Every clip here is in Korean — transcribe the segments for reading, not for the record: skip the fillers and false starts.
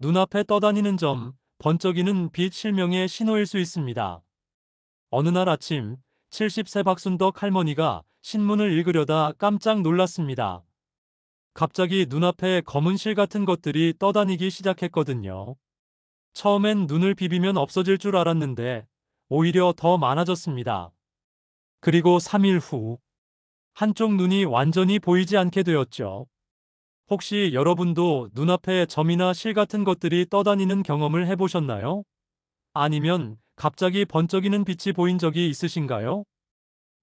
눈앞에 떠다니는 점, 번쩍이는 빛 실명의 신호일 수 있습니다. 어느 날 아침, 70세 박순덕 할머니가 신문을 읽으려다 깜짝 놀랐습니다. 갑자기 눈앞에 검은 실 같은 것들이 떠다니기 시작했거든요. 처음엔 눈을 비비면 없어질 줄 알았는데 오히려 더 많아졌습니다. 그리고 3일 후, 한쪽 눈이 완전히 보이지 않게 되었죠. 혹시 여러분도 눈앞에 점이나 실 같은 것들이 떠다니는 경험을 해보셨나요? 아니면 갑자기 번쩍이는 빛이 보인 적이 있으신가요?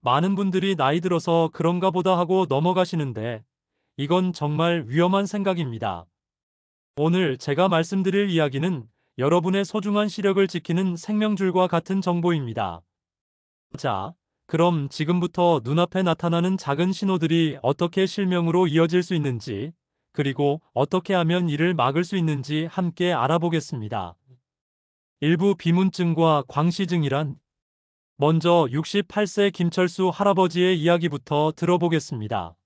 많은 분들이 나이 들어서 그런가 보다 하고 넘어가시는데 이건 정말 위험한 생각입니다. 오늘 제가 말씀드릴 이야기는 여러분의 소중한 시력을 지키는 생명줄과 같은 정보입니다. 자, 그럼 지금부터 눈앞에 나타나는 작은 신호들이 어떻게 실명으로 이어질 수 있는지, 그리고 어떻게 하면 이를 막을 수 있는지 함께 알아보겠습니다. 일부 비문증과 광시증이란 먼저 68세 김철수 할아버지의 이야기부터 들어보겠습니다.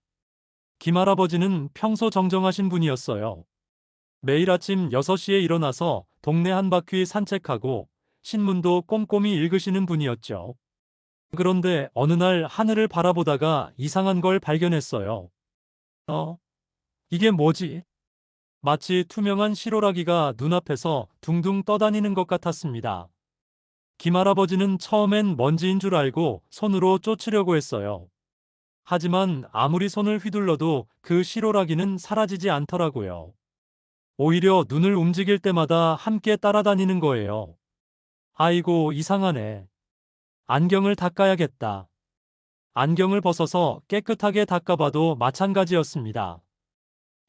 김할아버지는 평소 정정하신 분이었어요. 매일 아침 6시에 일어나서 동네 한 바퀴 산책하고 신문도 꼼꼼히 읽으시는 분이었죠. 그런데 어느 날 하늘을 바라보다가 이상한 걸 발견했어요. 어, 이게 뭐지? 마치 투명한 실오라기가 눈앞에서 둥둥 떠다니는 것 같았습니다. 김할아버지는 처음엔 먼지인 줄 알고 손으로 쫓으려고 했어요. 하지만 아무리 손을 휘둘러도 그 실오라기는 사라지지 않더라고요. 오히려 눈을 움직일 때마다 함께 따라다니는 거예요. 아이고, 이상하네. 안경을 닦아야겠다. 안경을 벗어서 깨끗하게 닦아봐도 마찬가지였습니다.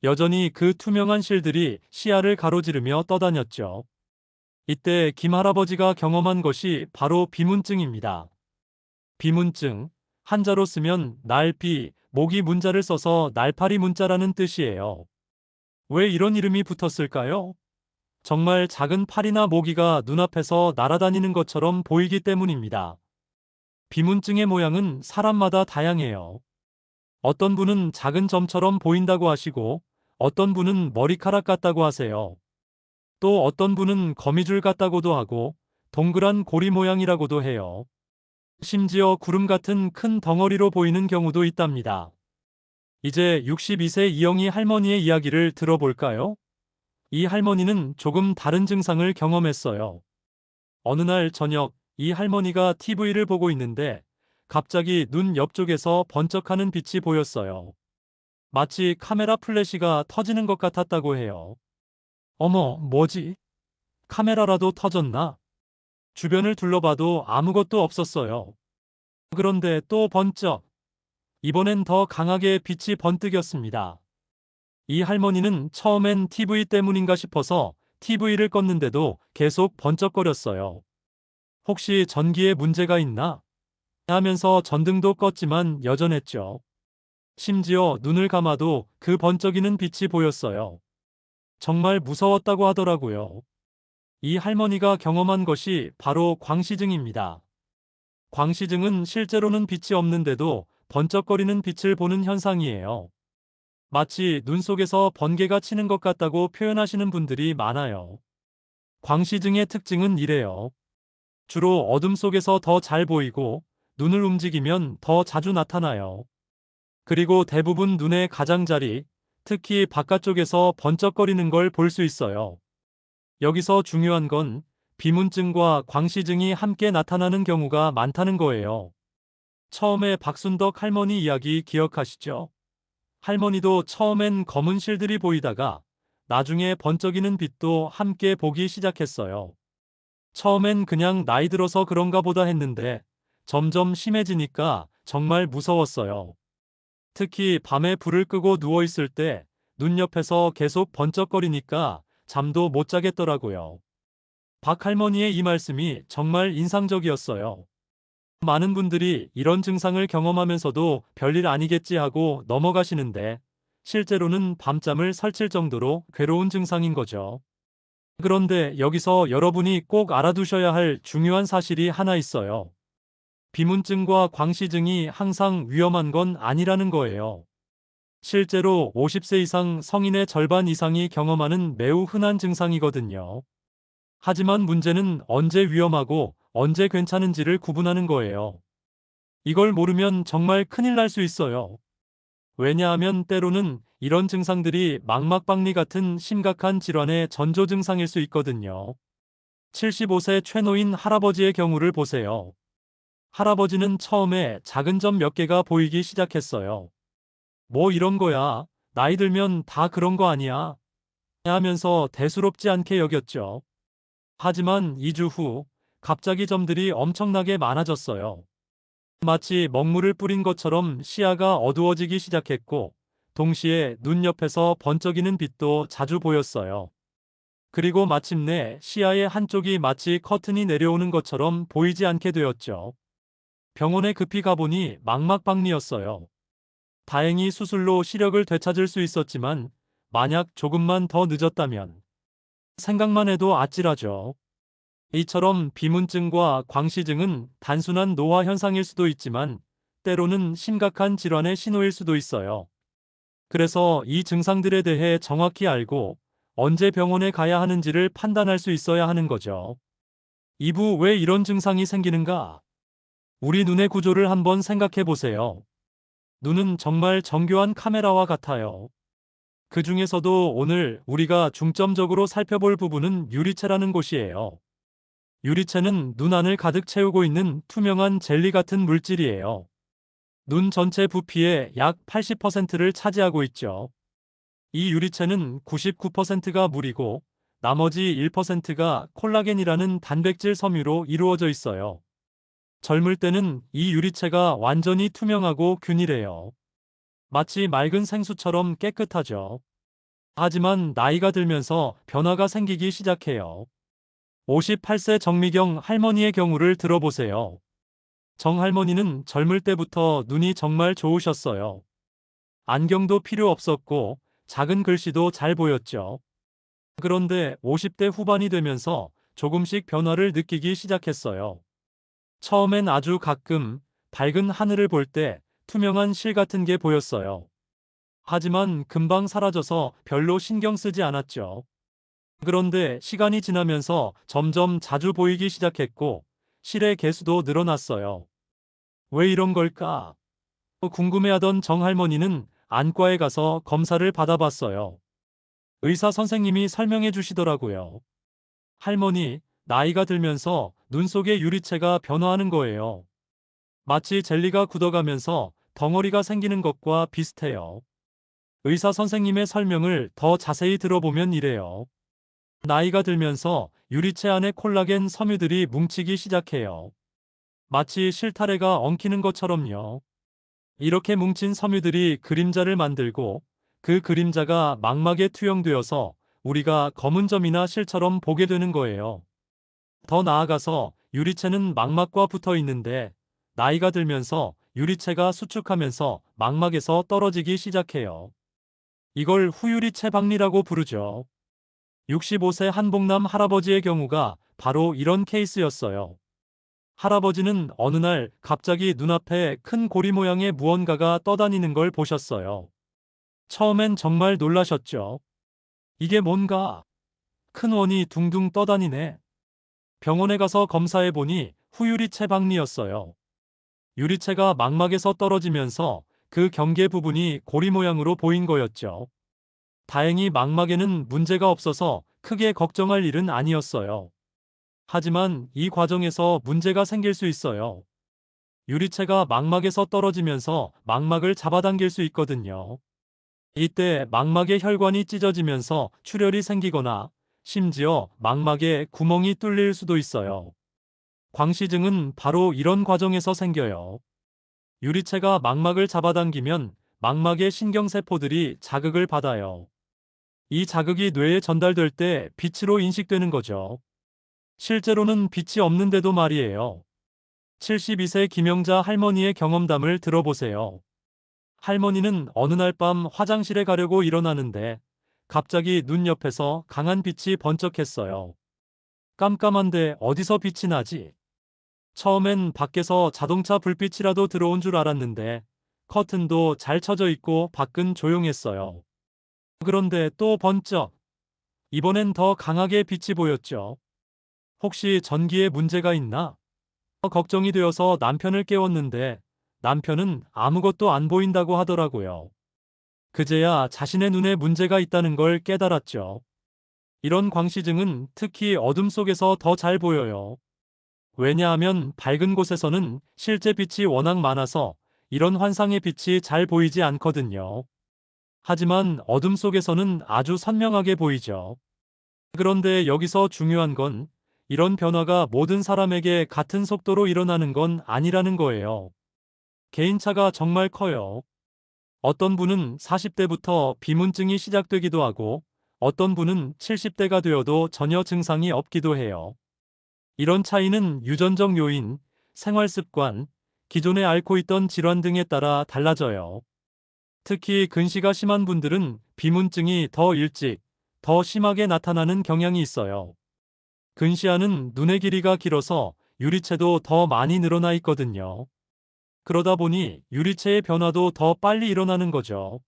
여전히 그 투명한 실들이 시야를 가로지르며 떠다녔죠. 이때 김할아버지가 경험한 것이 바로 비문증입니다. 비문증, 한자로 쓰면 날비, 모기 문자를 써서 날파리 문자라는 뜻이에요. 왜 이런 이름이 붙었을까요? 정말 작은 파리나 모기가 눈앞에서 날아다니는 것처럼 보이기 때문입니다. 비문증의 모양은 사람마다 다양해요. 어떤 분은 작은 점처럼 보인다고 하시고, 어떤 분은 머리카락 같다고 하세요. 또 어떤 분은 거미줄 같다고도 하고, 동그란 고리 모양이라고도 해요. 심지어 구름 같은 큰 덩어리로 보이는 경우도 있답니다. 이제 62세 이영희 할머니의 이야기를 들어볼까요? 이 할머니는 조금 다른 증상을 경험했어요. 어느 날 저녁, 이 할머니가 TV를 보고 있는데 갑자기 눈 옆쪽에서 번쩍하는 빛이 보였어요. 마치 카메라 플래시가 터지는 것 같았다고 해요. 어머, 뭐지? 카메라라도 터졌나? 주변을 둘러봐도 아무것도 없었어요. 그런데 또 번쩍. 이번엔 더 강하게 빛이 번뜩였습니다. 이 할머니는 처음엔 TV 때문인가 싶어서 TV를 껐는데도 계속 번쩍거렸어요. 혹시 전기에 문제가 있나? 하면서 전등도 껐지만 여전했죠. 심지어 눈을 감아도 그 번쩍이는 빛이 보였어요. 정말 무서웠다고 하더라고요. 이 할머니가 경험한 것이 바로 광시증입니다. 광시증은 실제로는 빛이 없는데도 번쩍거리는 빛을 보는 현상이에요. 마치 눈 속에서 번개가 치는 것 같다고 표현하시는 분들이 많아요. 광시증의 특징은 이래요. 주로 어둠 속에서 더 잘 보이고 눈을 움직이면 더 자주 나타나요. 그리고 대부분 눈의 가장자리, 특히 바깥쪽에서 번쩍거리는 걸 볼 수 있어요. 여기서 중요한 건 비문증과 광시증이 함께 나타나는 경우가 많다는 거예요. 처음에 박순덕 할머니 이야기 기억하시죠? 할머니도 처음엔 검은 실들이 보이다가 나중에 번쩍이는 빛도 함께 보기 시작했어요. 처음엔 그냥 나이 들어서 그런가 보다 했는데 점점 심해지니까 정말 무서웠어요. 특히 밤에 불을 끄고 누워있을 때 눈 옆에서 계속 번쩍거리니까 잠도 못 자겠더라고요. 박 할머니의 이 말씀이 정말 인상적이었어요. 많은 분들이 이런 증상을 경험하면서도 별일 아니겠지 하고 넘어가시는데 실제로는 밤잠을 설칠 정도로 괴로운 증상인 거죠. 그런데 여기서 여러분이 꼭 알아두셔야 할 중요한 사실이 하나 있어요. 비문증과 광시증이 항상 위험한 건 아니라는 거예요. 실제로 50세 이상 성인의 절반 이상이 경험하는 매우 흔한 증상이거든요. 하지만 문제는 언제 위험하고 언제 괜찮은지를 구분하는 거예요. 이걸 모르면 정말 큰일 날 수 있어요. 왜냐하면 때로는 이런 증상들이 망막박리 같은 심각한 질환의 전조 증상일 수 있거든요. 75세 최노인 할아버지의 경우를 보세요. 할아버지는 처음에 작은 점 몇 개가 보이기 시작했어요. 뭐 이런 거야. 나이 들면 다 그런 거 아니야. 하면서 대수롭지 않게 여겼죠. 하지만 2주 후 갑자기 점들이 엄청나게 많아졌어요. 마치 먹물을 뿌린 것처럼 시야가 어두워지기 시작했고, 동시에 눈 옆에서 번쩍이는 빛도 자주 보였어요. 그리고 마침내 시야의 한쪽이 마치 커튼이 내려오는 것처럼 보이지 않게 되었죠. 병원에 급히 가보니 망막박리였어요. 다행히 수술로 시력을 되찾을 수 있었지만, 만약 조금만 더 늦었다면 생각만 해도 아찔하죠. 이처럼 비문증과 광시증은 단순한 노화 현상일 수도 있지만 때로는 심각한 질환의 신호일 수도 있어요. 그래서 이 증상들에 대해 정확히 알고 언제 병원에 가야 하는지를 판단할 수 있어야 하는 거죠. 이부 왜 이런 증상이 생기는가? 우리 눈의 구조를 한번 생각해 보세요. 눈은 정말 정교한 카메라와 같아요. 그 중에서도 오늘 우리가 중점적으로 살펴볼 부분은 유리체라는 곳이에요. 유리체는 눈 안을 가득 채우고 있는 투명한 젤리 같은 물질이에요. 눈 전체 부피의 약 80%를 차지하고 있죠. 이 유리체는 99%가 물이고 나머지 1%가 콜라겐이라는 단백질 섬유로 이루어져 있어요. 젊을 때는 이 유리체가 완전히 투명하고 균일해요. 마치 맑은 생수처럼 깨끗하죠. 하지만 나이가 들면서 변화가 생기기 시작해요. 58세 정미경 할머니의 경우를 들어보세요. 정 할머니는 젊을 때부터 눈이 정말 좋으셨어요. 안경도 필요 없었고 작은 글씨도 잘 보였죠. 그런데 50대 후반이 되면서 조금씩 변화를 느끼기 시작했어요. 처음엔 아주 가끔 밝은 하늘을 볼 때 투명한 실 같은 게 보였어요. 하지만 금방 사라져서 별로 신경 쓰지 않았죠. 그런데 시간이 지나면서 점점 자주 보이기 시작했고 실의 개수도 늘어났어요. 왜 이런 걸까? 궁금해하던 정할머니는 안과에 가서 검사를 받아봤어요. 의사 선생님이 설명해 주시더라고요. 할머니, 나이가 들면서 눈 속의 유리체가 변화하는 거예요. 마치 젤리가 굳어가면서 덩어리가 생기는 것과 비슷해요. 의사 선생님의 설명을 더 자세히 들어보면 이래요. 나이가 들면서 유리체 안의 콜라겐 섬유들이 뭉치기 시작해요. 마치 실타래가 엉키는 것처럼요. 이렇게 뭉친 섬유들이 그림자를 만들고 그 그림자가 망막에 투영되어서 우리가 검은 점이나 실처럼 보게 되는 거예요. 더 나아가서 유리체는 망막과 붙어 있는데 나이가 들면서 유리체가 수축하면서 망막에서 떨어지기 시작해요. 이걸 후유리체 박리라고 부르죠. 65세 한복남 할아버지의 경우가 바로 이런 케이스였어요. 할아버지는 어느 날 갑자기 눈앞에 큰 고리 모양의 무언가가 떠다니는 걸 보셨어요. 처음엔 정말 놀라셨죠. 이게 뭔가 큰 원이 둥둥 떠다니네. 병원에 가서 검사해 보니 후유리체 박리였어요. 유리체가 망막에서 떨어지면서 그 경계 부분이 고리 모양으로 보인 거였죠. 다행히 망막에는 문제가 없어서 크게 걱정할 일은 아니었어요. 하지만 이 과정에서 문제가 생길 수 있어요. 유리체가 망막에서 떨어지면서 망막을 잡아당길 수 있거든요. 이때 망막의 혈관이 찢어지면서 출혈이 생기거나 심지어 망막에 구멍이 뚫릴 수도 있어요. 광시증은 바로 이런 과정에서 생겨요. 유리체가 망막을 잡아당기면 망막의 신경세포들이 자극을 받아요. 이 자극이 뇌에 전달될 때 빛으로 인식되는 거죠. 실제로는 빛이 없는데도 말이에요. 72세 김영자 할머니의 경험담을 들어보세요. 할머니는 어느 날 밤 화장실에 가려고 일어나는데 갑자기 눈 옆에서 강한 빛이 번쩍했어요. 깜깜한데 어디서 빛이 나지? 처음엔 밖에서 자동차 불빛이라도 들어온 줄 알았는데 커튼도 잘 쳐져 있고 밖은 조용했어요. 그런데 또 번쩍. 이번엔 더 강하게 빛이 보였죠. 혹시 전기에 문제가 있나? 걱정이 되어서 남편을 깨웠는데 남편은 아무것도 안 보인다고 하더라고요. 그제야 자신의 눈에 문제가 있다는 걸 깨달았죠. 이런 광시증은 특히 어둠 속에서 더 잘 보여요. 왜냐하면 밝은 곳에서는 실제 빛이 워낙 많아서 이런 환상의 빛이 잘 보이지 않거든요. 하지만 어둠 속에서는 아주 선명하게 보이죠. 그런데 여기서 중요한 건 이런 변화가 모든 사람에게 같은 속도로 일어나는 건 아니라는 거예요. 개인차가 정말 커요. 어떤 분은 40대부터 비문증이 시작되기도 하고 어떤 분은 70대가 되어도 전혀 증상이 없기도 해요. 이런 차이는 유전적 요인, 생활 습관, 기존에 앓고 있던 질환 등에 따라 달라져요. 특히 근시가 심한 분들은 비문증이 더 일찍, 더 심하게 나타나는 경향이 있어요. 근시안은 눈의 길이가 길어서 유리체도 더 많이 늘어나 있거든요. 그러다 보니 유리체의 변화도 더 빨리 일어나는 거죠.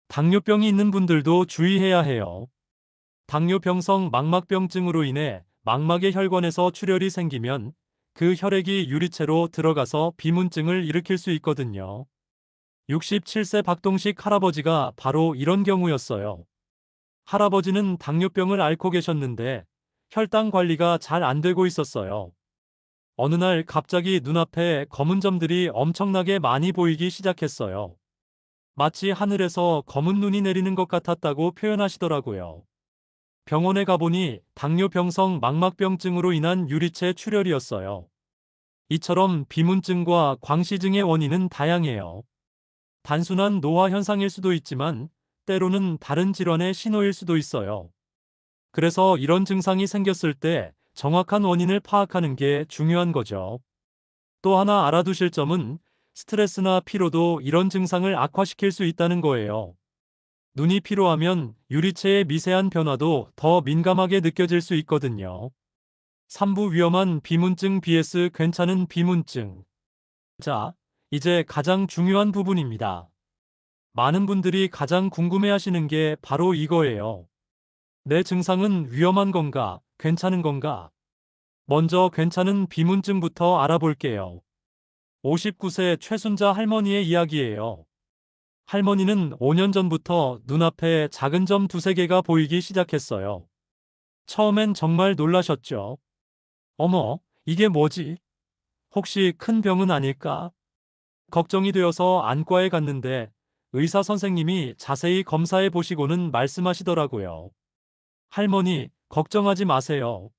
당뇨병이 있는 분들도 주의해야 해요. 당뇨병성 망막병증으로 인해 망막의 혈관에서 출혈이 생기면 그 혈액이 유리체로 들어가서 비문증을 일으킬 수 있거든요. 67세 박동식 할아버지가 바로 이런 경우였어요. 할아버지는 당뇨병을 앓고 계셨는데 혈당 관리가 잘 안 되고 있었어요. 어느 날 갑자기 눈앞에 검은 점들이 엄청나게 많이 보이기 시작했어요. 마치 하늘에서 검은 눈이 내리는 것 같았다고 표현하시더라고요. 병원에 가보니 당뇨병성 망막병증으로 인한 유리체 출혈이었어요. 이처럼 비문증과 광시증의 원인은 다양해요. 단순한 노화 현상일 수도 있지만 때로는 다른 질환의 신호일 수도 있어요. 그래서 이런 증상이 생겼을 때 정확한 원인을 파악하는 게 중요한 거죠. 또 하나 알아두실 점은 스트레스나 피로도 이런 증상을 악화시킬 수 있다는 거예요. 눈이 피로하면 유리체의 미세한 변화도 더 민감하게 느껴질 수 있거든요. 3부 위험한 비문증 vs 괜찮은 비문증. 자, 이제 가장 중요한 부분입니다. 많은 분들이 가장 궁금해하시는 게 바로 이거예요. 내 증상은 위험한 건가, 괜찮은 건가? 먼저 괜찮은 비문증부터 알아볼게요. 59세 최순자 할머니의 이야기예요. 할머니는 5년 전부터 눈앞에 작은 점 두세 개가 보이기 시작했어요. 처음엔 정말 놀라셨죠. 어머, 이게 뭐지? 혹시 큰 병은 아닐까? 걱정이 되어서 안과에 갔는데 의사 선생님이 자세히 검사해 보시고는 말씀하시더라고요. 할머니, 걱정하지 마세요.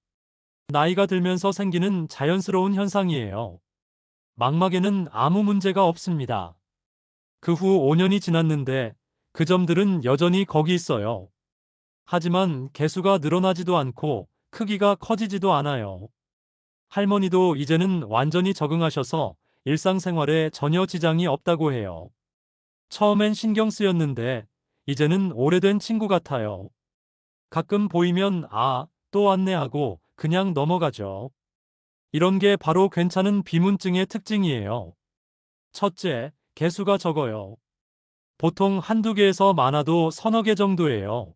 나이가 들면서 생기는 자연스러운 현상이에요. 망막에는 아무 문제가 없습니다. 그 후 5년이 지났는데 그 점들은 여전히 거기 있어요. 하지만 개수가 늘어나지도 않고 크기가 커지지도 않아요. 할머니도 이제는 완전히 적응하셔서 일상생활에 전혀 지장이 없다고 해요. 처음엔 신경 쓰였는데 이제는 오래된 친구 같아요. 가끔 보이면 또 왔네 하고 그냥 넘어가죠. 이런 게 바로 괜찮은 비문증의 특징이에요. 첫째, 개수가 적어요. 보통 한두 개에서 많아도 서너 개 정도예요.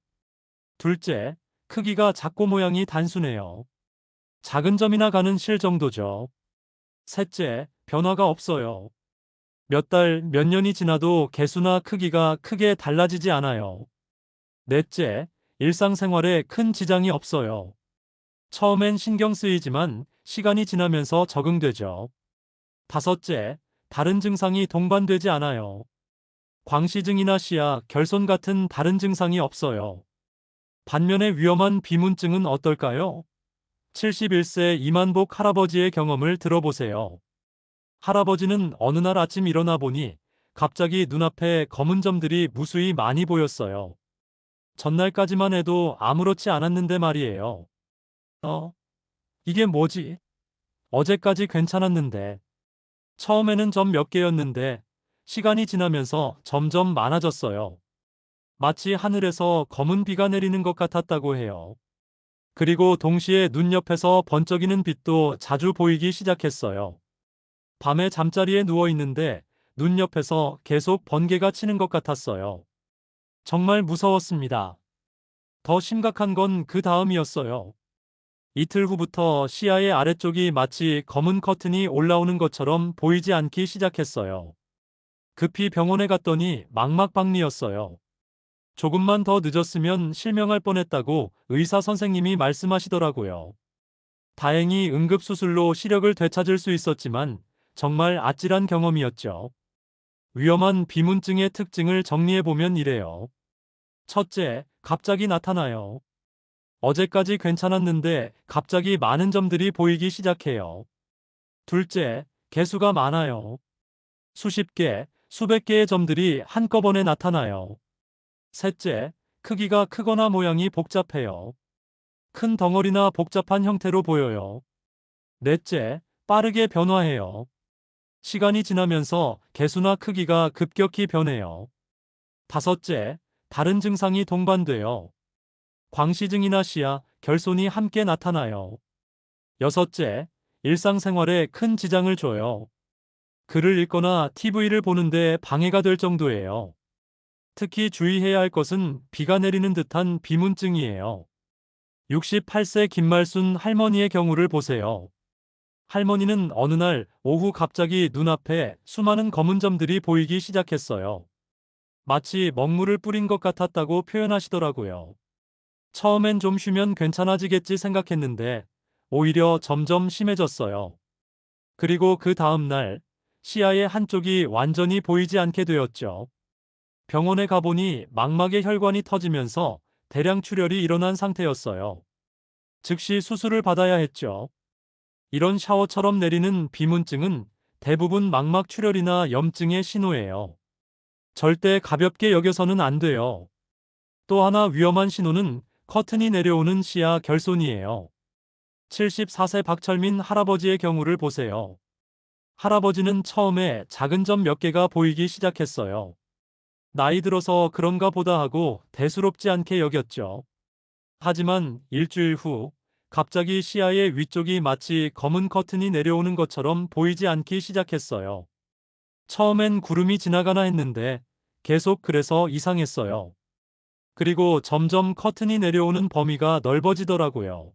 둘째, 크기가 작고 모양이 단순해요. 작은 점이나 가는 실 정도죠. 셋째, 변화가 없어요. 몇 달, 몇 년이 지나도 개수나 크기가 크게 달라지지 않아요. 넷째, 일상생활에 큰 지장이 없어요. 처음엔 신경 쓰이지만 시간이 지나면서 적응되죠. 다섯째, 다른 증상이 동반되지 않아요. 광시증이나 시약, 결손 같은 다른 증상이 없어요. 반면에 위험한 비문증은 어떨까요? 71세 이만복 할아버지의 경험을 들어보세요. 할아버지는 어느 날 아침 일어나 보니 갑자기 눈앞에 검은 점들이 무수히 많이 보였어요. 전날까지만 해도 아무렇지 않았는데 말이에요. 이게 뭐지? 어제까지 괜찮았는데. 처음에는 점 몇 개였는데 시간이 지나면서 점점 많아졌어요. 마치 하늘에서 검은 비가 내리는 것 같았다고 해요. 그리고 동시에 눈 옆에서 번쩍이는 빛도 자주 보이기 시작했어요. 밤에 잠자리에 누워 있는데 눈 옆에서 계속 번개가 치는 것 같았어요. 정말 무서웠습니다. 더 심각한 건 그 다음이었어요. 이틀 후부터 시야의 아래쪽이 마치 검은 커튼이 올라오는 것처럼 보이지 않기 시작했어요. 급히 병원에 갔더니 망막박리였어요. 조금만 더 늦었으면 실명할 뻔했다고 의사 선생님이 말씀하시더라고요. 다행히 응급수술로 시력을 되찾을 수 있었지만 정말 아찔한 경험이었죠. 위험한 비문증의 특징을 정리해보면 이래요. 첫째, 갑자기 나타나요. 어제까지 괜찮았는데 갑자기 많은 점들이 보이기 시작해요. 둘째, 개수가 많아요. 수십 개, 수백 개의 점들이 한꺼번에 나타나요. 셋째, 크기가 크거나 모양이 복잡해요. 큰 덩어리나 복잡한 형태로 보여요. 넷째, 빠르게 변화해요. 시간이 지나면서 개수나 크기가 급격히 변해요. 다섯째, 다른 증상이 동반돼요. 광시증이나 시야, 결손이 함께 나타나요. 여섯째, 일상생활에 큰 지장을 줘요. 글을 읽거나 TV를 보는데 방해가 될 정도예요. 특히 주의해야 할 것은 비가 내리는 듯한 비문증이에요. 68세 김말순 할머니의 경우를 보세요. 할머니는 어느 날 오후 갑자기 눈앞에 수많은 검은 점들이 보이기 시작했어요. 마치 먹물을 뿌린 것 같았다고 표현하시더라고요. 처음엔 좀 쉬면 괜찮아지겠지 생각했는데 오히려 점점 심해졌어요. 그리고 그 다음 날 시야의 한쪽이 완전히 보이지 않게 되었죠. 병원에 가보니 망막에 혈관이 터지면서 대량 출혈이 일어난 상태였어요. 즉시 수술을 받아야 했죠. 이런 샤워처럼 내리는 비문증은 대부분 망막 출혈이나 염증의 신호예요. 절대 가볍게 여겨서는 안 돼요. 또 하나 위험한 신호는 커튼이 내려오는 시야 결손이에요. 74세 박철민 할아버지의 경우를 보세요. 할아버지는 처음에 작은 점 몇 개가 보이기 시작했어요. 나이 들어서 그런가 보다 하고 대수롭지 않게 여겼죠. 하지만 일주일 후 갑자기 시야의 위쪽이 마치 검은 커튼이 내려오는 것처럼 보이지 않기 시작했어요. 처음엔 구름이 지나가나 했는데 계속 그래서 이상했어요. 그리고 점점 커튼이 내려오는 범위가 넓어지더라고요.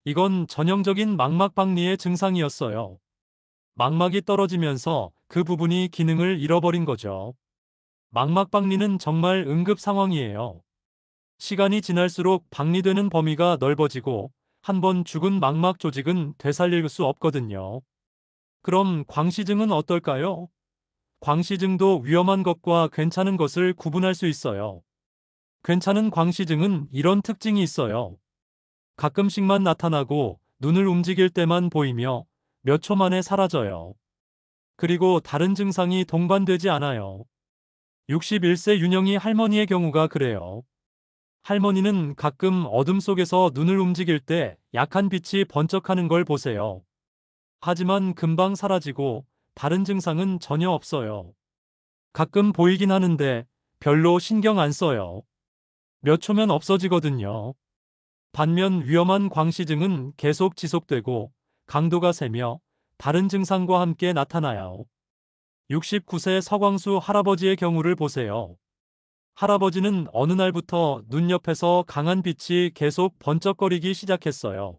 이건 전형적인 망막박리의 증상이었어요. 망막이 떨어지면서 그 부분이 기능을 잃어버린 거죠. 망막박리는 정말 응급 상황이에요. 시간이 지날수록 박리되는 범위가 넓어지고 한번 죽은 망막 조직은 되살릴 수 없거든요. 그럼 광시증은 어떨까요? 광시증도 위험한 것과 괜찮은 것을 구분할 수 있어요. 괜찮은 광시증은 이런 특징이 있어요. 가끔씩만 나타나고 눈을 움직일 때만 보이며 몇 초 만에 사라져요. 그리고 다른 증상이 동반되지 않아요. 61세 윤영희 할머니의 경우가 그래요. 할머니는 가끔 어둠 속에서 눈을 움직일 때 약한 빛이 번쩍하는 걸 보세요. 하지만 금방 사라지고 다른 증상은 전혀 없어요. 가끔 보이긴 하는데 별로 신경 안 써요. 몇 초면 없어지거든요. 반면 위험한 광시증은 계속 지속되고 강도가 세며 다른 증상과 함께 나타나요. 69세 서광수 할아버지의 경우를 보세요. 할아버지는 어느 날부터 눈 옆에서 강한 빛이 계속 번쩍거리기 시작했어요.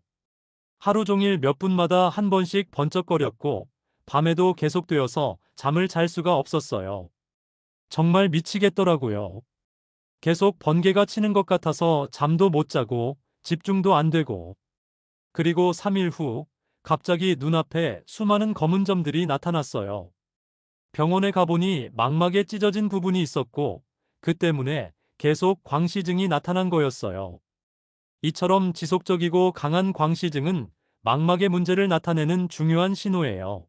하루 종일 몇 분마다 한 번씩 번쩍거렸고 밤에도 계속되어서 잠을 잘 수가 없었어요. 정말 미치겠더라고요. 계속 번개가 치는 것 같아서 잠도 못 자고 집중도 안 되고. 그리고 3일 후 갑자기 눈앞에 수많은 검은 점들이 나타났어요. 병원에 가보니 망막에 찢어진 부분이 있었고 그 때문에 계속 광시증이 나타난 거였어요. 이처럼 지속적이고 강한 광시증은 망막의 문제를 나타내는 중요한 신호예요.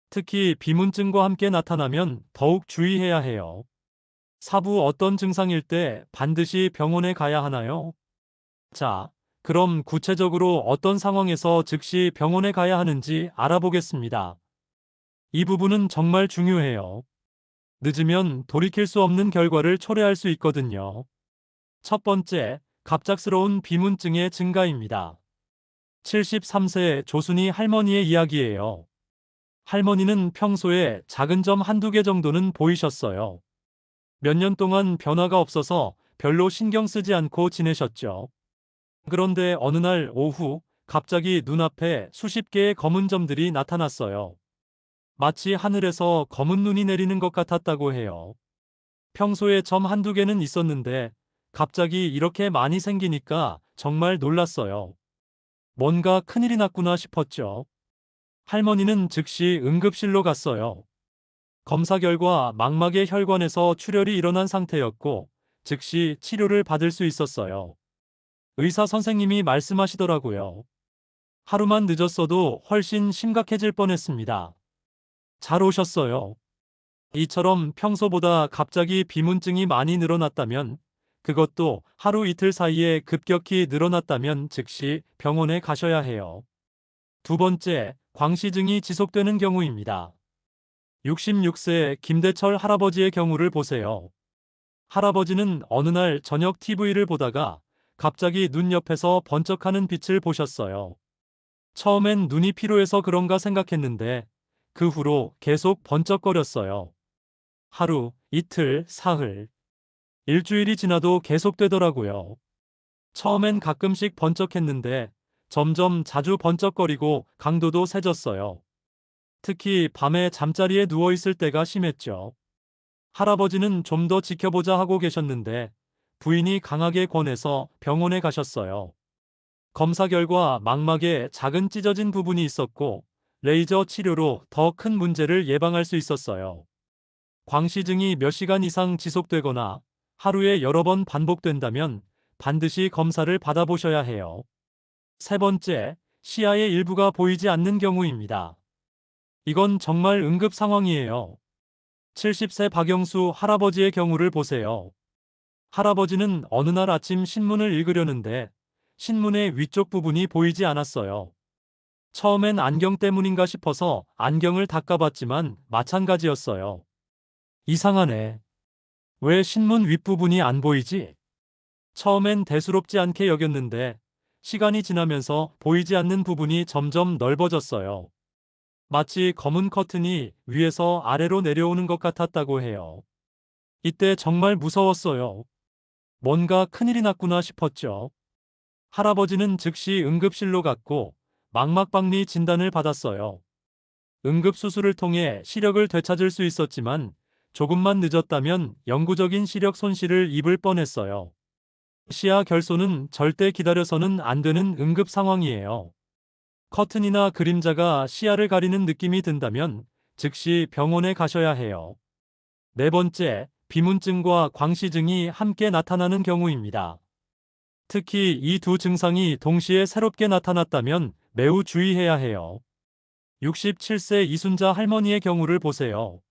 특히 비문증과 함께 나타나면 더욱 주의해야 해요. 사부 어떤 증상일 때 반드시 병원에 가야 하나요? 자, 그럼 구체적으로 어떤 상황에서 즉시 병원에 가야 하는지 알아보겠습니다. 이 부분은 정말 중요해요. 늦으면 돌이킬 수 없는 결과를 초래할 수 있거든요. 첫 번째, 갑작스러운 비문증의 증가입니다. 73세 조순이 할머니의 이야기예요. 할머니는 평소에 작은 점 한두 개 정도는 보이셨어요. 몇 년 동안 변화가 없어서 별로 신경 쓰지 않고 지내셨죠. 그런데 어느 날 오후 갑자기 눈앞에 수십 개의 검은 점들이 나타났어요. 마치 하늘에서 검은 눈이 내리는 것 같았다고 해요. 평소에 점 한두 개는 있었는데 갑자기 이렇게 많이 생기니까 정말 놀랐어요. 뭔가 큰일이 났구나 싶었죠. 할머니는 즉시 응급실로 갔어요. 검사 결과 망막의 혈관에서 출혈이 일어난 상태였고 즉시 치료를 받을 수 있었어요. 의사 선생님이 말씀하시더라고요. 하루만 늦었어도 훨씬 심각해질 뻔했습니다. 잘 오셨어요. 이처럼 평소보다 갑자기 비문증이 많이 늘어났다면, 그것도 하루 이틀 사이에 급격히 늘어났다면 즉시 병원에 가셔야 해요. 두 번째, 광시증이 지속되는 경우입니다. 66세 김대철 할아버지의 경우를 보세요. 할아버지는 어느 날 저녁 TV를 보다가 갑자기 눈 옆에서 번쩍하는 빛을 보셨어요. 처음엔 눈이 피로해서 그런가 생각했는데 그 후로 계속 번쩍거렸어요. 하루, 이틀, 사흘, 일주일이 지나도 계속되더라고요. 처음엔 가끔씩 번쩍했는데 점점 자주 번쩍거리고 강도도 세졌어요. 특히 밤에 잠자리에 누워있을 때가 심했죠. 할아버지는 좀 더 지켜보자 하고 계셨는데 부인이 강하게 권해서 병원에 가셨어요. 검사 결과 망막에 작은 찢어진 부분이 있었고 레이저 치료로 더 큰 문제를 예방할 수 있었어요. 광시증이 몇 시간 이상 지속되거나 하루에 여러 번 반복된다면 반드시 검사를 받아보셔야 해요. 세 번째, 시야의 일부가 보이지 않는 경우입니다. 이건 정말 응급 상황이에요. 70세 박영수 할아버지의 경우를 보세요. 할아버지는 어느 날 아침 신문을 읽으려는데 신문의 위쪽 부분이 보이지 않았어요. 처음엔 안경 때문인가 싶어서 안경을 닦아봤지만 마찬가지였어요. 이상하네. 왜 신문 윗부분이 안 보이지? 처음엔 대수롭지 않게 여겼는데 시간이 지나면서 보이지 않는 부분이 점점 넓어졌어요. 마치 검은 커튼이 위에서 아래로 내려오는 것 같았다고 해요. 이때 정말 무서웠어요. 뭔가 큰일이 났구나 싶었죠. 할아버지는 즉시 응급실로 갔고 망막박리 진단을 받았어요. 응급수술을 통해 시력을 되찾을 수 있었지만 조금만 늦었다면 영구적인 시력 손실을 입을 뻔했어요. 시야 결손은 절대 기다려서는 안 되는 응급 상황이에요. 커튼이나 그림자가 시야를 가리는 느낌이 든다면 즉시 병원에 가셔야 해요. 네 번째, 비문증과 광시증이 함께 나타나는 경우입니다. 특히 이 두 증상이 동시에 새롭게 나타났다면 매우 주의해야 해요. 67세 이순자 할머니의 경우를 보세요.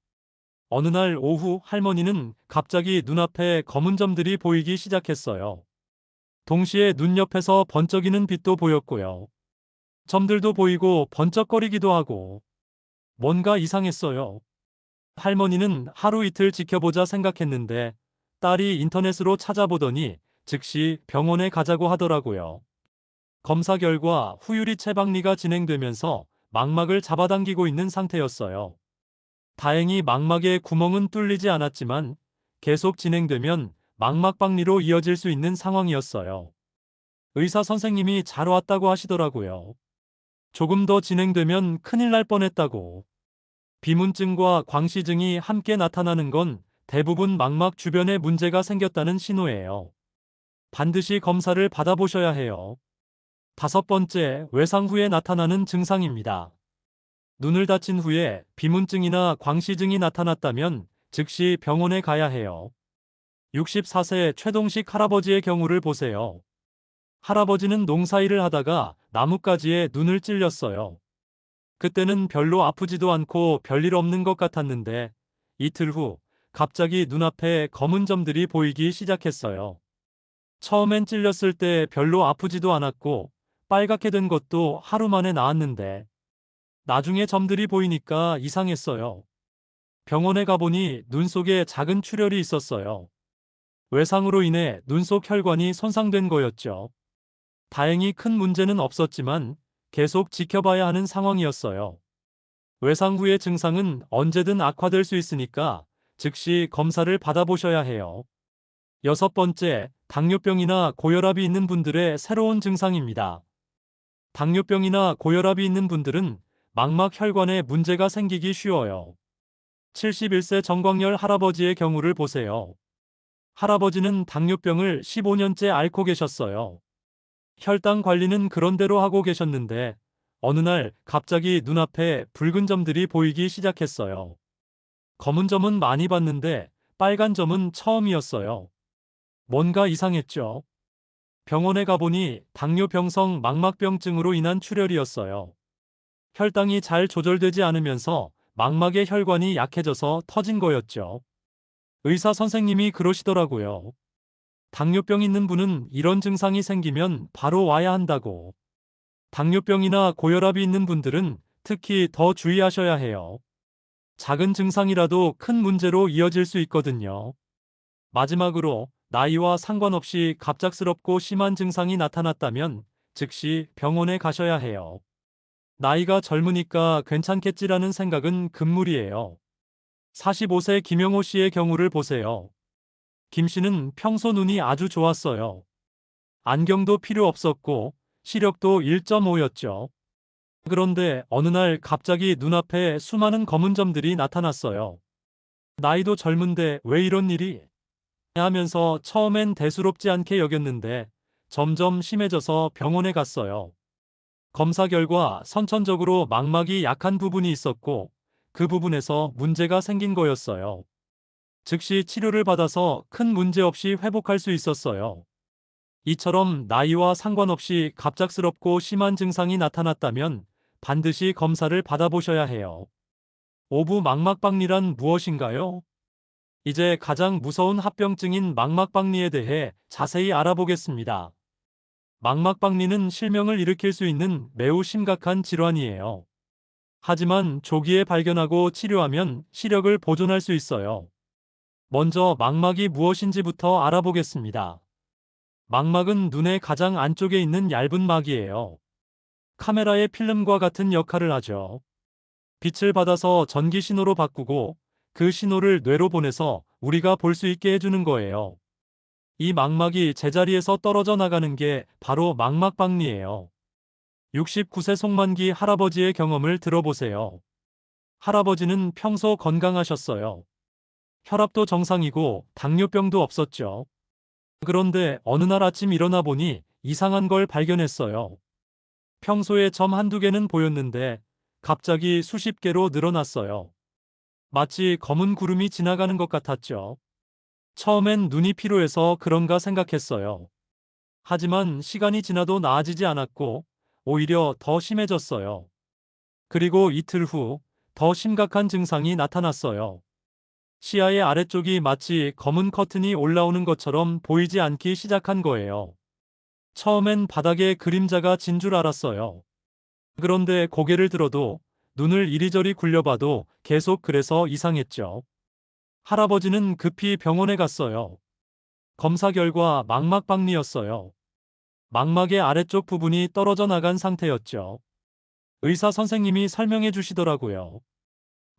어느 날 오후 할머니는 갑자기 눈앞에 검은 점들이 보이기 시작했어요. 동시에 눈 옆에서 번쩍이는 빛도 보였고요. 점들도 보이고 번쩍거리기도 하고 뭔가 이상했어요. 할머니는 하루 이틀 지켜보자 생각했는데 딸이 인터넷으로 찾아보더니 즉시 병원에 가자고 하더라고요. 검사 결과 후유리 체박리가 진행되면서 망막을 잡아당기고 있는 상태였어요. 다행히 망막의 구멍은 뚫리지 않았지만 계속 진행되면 망막박리로 이어질 수 있는 상황이었어요. 의사 선생님이 잘 왔다고 하시더라고요. 조금 더 진행되면 큰일 날 뻔했다고. 비문증과 광시증이 함께 나타나는 건 대부분 망막 주변에 문제가 생겼다는 신호예요. 반드시 검사를 받아보셔야 해요. 다섯 번째, 외상 후에 나타나는 증상입니다. 눈을 다친 후에 비문증이나 광시증이 나타났다면 즉시 병원에 가야 해요. 64세 최동식 할아버지의 경우를 보세요. 할아버지는 농사일을 하다가 나뭇가지에 눈을 찔렸어요. 그때는 별로 아프지도 않고 별일 없는 것 같았는데 이틀 후 갑자기 눈앞에 검은 점들이 보이기 시작했어요. 처음엔 찔렸을 때 별로 아프지도 않았고 빨갛게 된 것도 하루 만에 나았는데 나중에 점들이 보이니까 이상했어요. 병원에 가보니 눈 속에 작은 출혈이 있었어요. 외상으로 인해 눈 속 혈관이 손상된 거였죠. 다행히 큰 문제는 없었지만 계속 지켜봐야 하는 상황이었어요. 외상 후의 증상은 언제든 악화될 수 있으니까 즉시 검사를 받아보셔야 해요. 여섯 번째, 당뇨병이나 고혈압이 있는 분들의 새로운 증상입니다. 당뇨병이나 고혈압이 있는 분들은 망막 혈관에 문제가 생기기 쉬워요. 71세 정광열 할아버지의 경우를 보세요. 할아버지는 당뇨병을 15년째 앓고 계셨어요. 혈당 관리는 그런대로 하고 계셨는데 어느 날 갑자기 눈앞에 붉은 점들이 보이기 시작했어요. 검은 점은 많이 봤는데 빨간 점은 처음이었어요. 뭔가 이상했죠. 병원에 가보니 당뇨병성 망막병증으로 인한 출혈이었어요. 혈당이 잘 조절되지 않으면서 망막의 혈관이 약해져서 터진 거였죠. 의사 선생님이 그러시더라고요. 당뇨병 있는 분은 이런 증상이 생기면 바로 와야 한다고. 당뇨병이나 고혈압이 있는 분들은 특히 더 주의하셔야 해요. 작은 증상이라도 큰 문제로 이어질 수 있거든요. 마지막으로 나이와 상관없이 갑작스럽고 심한 증상이 나타났다면 즉시 병원에 가셔야 해요. 나이가 젊으니까 괜찮겠지라는 생각은 금물이에요. 45세 김영호 씨의 경우를 보세요. 김 씨는 평소 눈이 아주 좋았어요. 안경도 필요 없었고 시력도 1.5였죠. 그런데 어느 날 갑자기 눈앞에 수많은 검은 점들이 나타났어요. 나이도 젊은데 왜 이런 일이? 하면서 처음엔 대수롭지 않게 여겼는데 점점 심해져서 병원에 갔어요. 검사 결과 선천적으로 망막이 약한 부분이 있었고 그 부분에서 문제가 생긴 거였어요. 즉시 치료를 받아서 큰 문제 없이 회복할 수 있었어요. 이처럼 나이와 상관없이 갑작스럽고 심한 증상이 나타났다면 반드시 검사를 받아보셔야 해요. 오부 망막박리란 무엇인가요? 이제 가장 무서운 합병증인 망막박리에 대해 자세히 알아보겠습니다. 망막박리는 실명을 일으킬 수 있는 매우 심각한 질환이에요. 하지만 조기에 발견하고 치료하면 시력을 보존할 수 있어요. 먼저 망막이 무엇인지부터 알아보겠습니다. 망막은 눈의 가장 안쪽에 있는 얇은 막이에요. 카메라의 필름과 같은 역할을 하죠. 빛을 받아서 전기 신호로 바꾸고 그 신호를 뇌로 보내서 우리가 볼 수 있게 해주는 거예요. 이 망막이 제자리에서 떨어져 나가는 게 바로 망막박리예요. 69세 송만기 할아버지의 경험을 들어보세요. 할아버지는 평소 건강하셨어요. 혈압도 정상이고 당뇨병도 없었죠. 그런데 어느 날 아침 일어나 보니 이상한 걸 발견했어요. 평소에 점 한두 개는 보였는데 갑자기 수십 개로 늘어났어요. 마치 검은 구름이 지나가는 것 같았죠. 처음엔 눈이 피로해서 그런가 생각했어요. 하지만 시간이 지나도 나아지지 않았고 오히려 더 심해졌어요. 그리고 이틀 후 더 심각한 증상이 나타났어요. 시야의 아래쪽이 마치 검은 커튼이 올라오는 것처럼 보이지 않기 시작한 거예요. 처음엔 바닥에 그림자가 진 줄 알았어요. 그런데 고개를 들어도 눈을 이리저리 굴려봐도 계속 그래서 이상했죠. 할아버지는 급히 병원에 갔어요. 검사 결과 망막박리였어요. 망막의 아래쪽 부분이 떨어져 나간 상태였죠. 의사 선생님이 설명해 주시더라고요.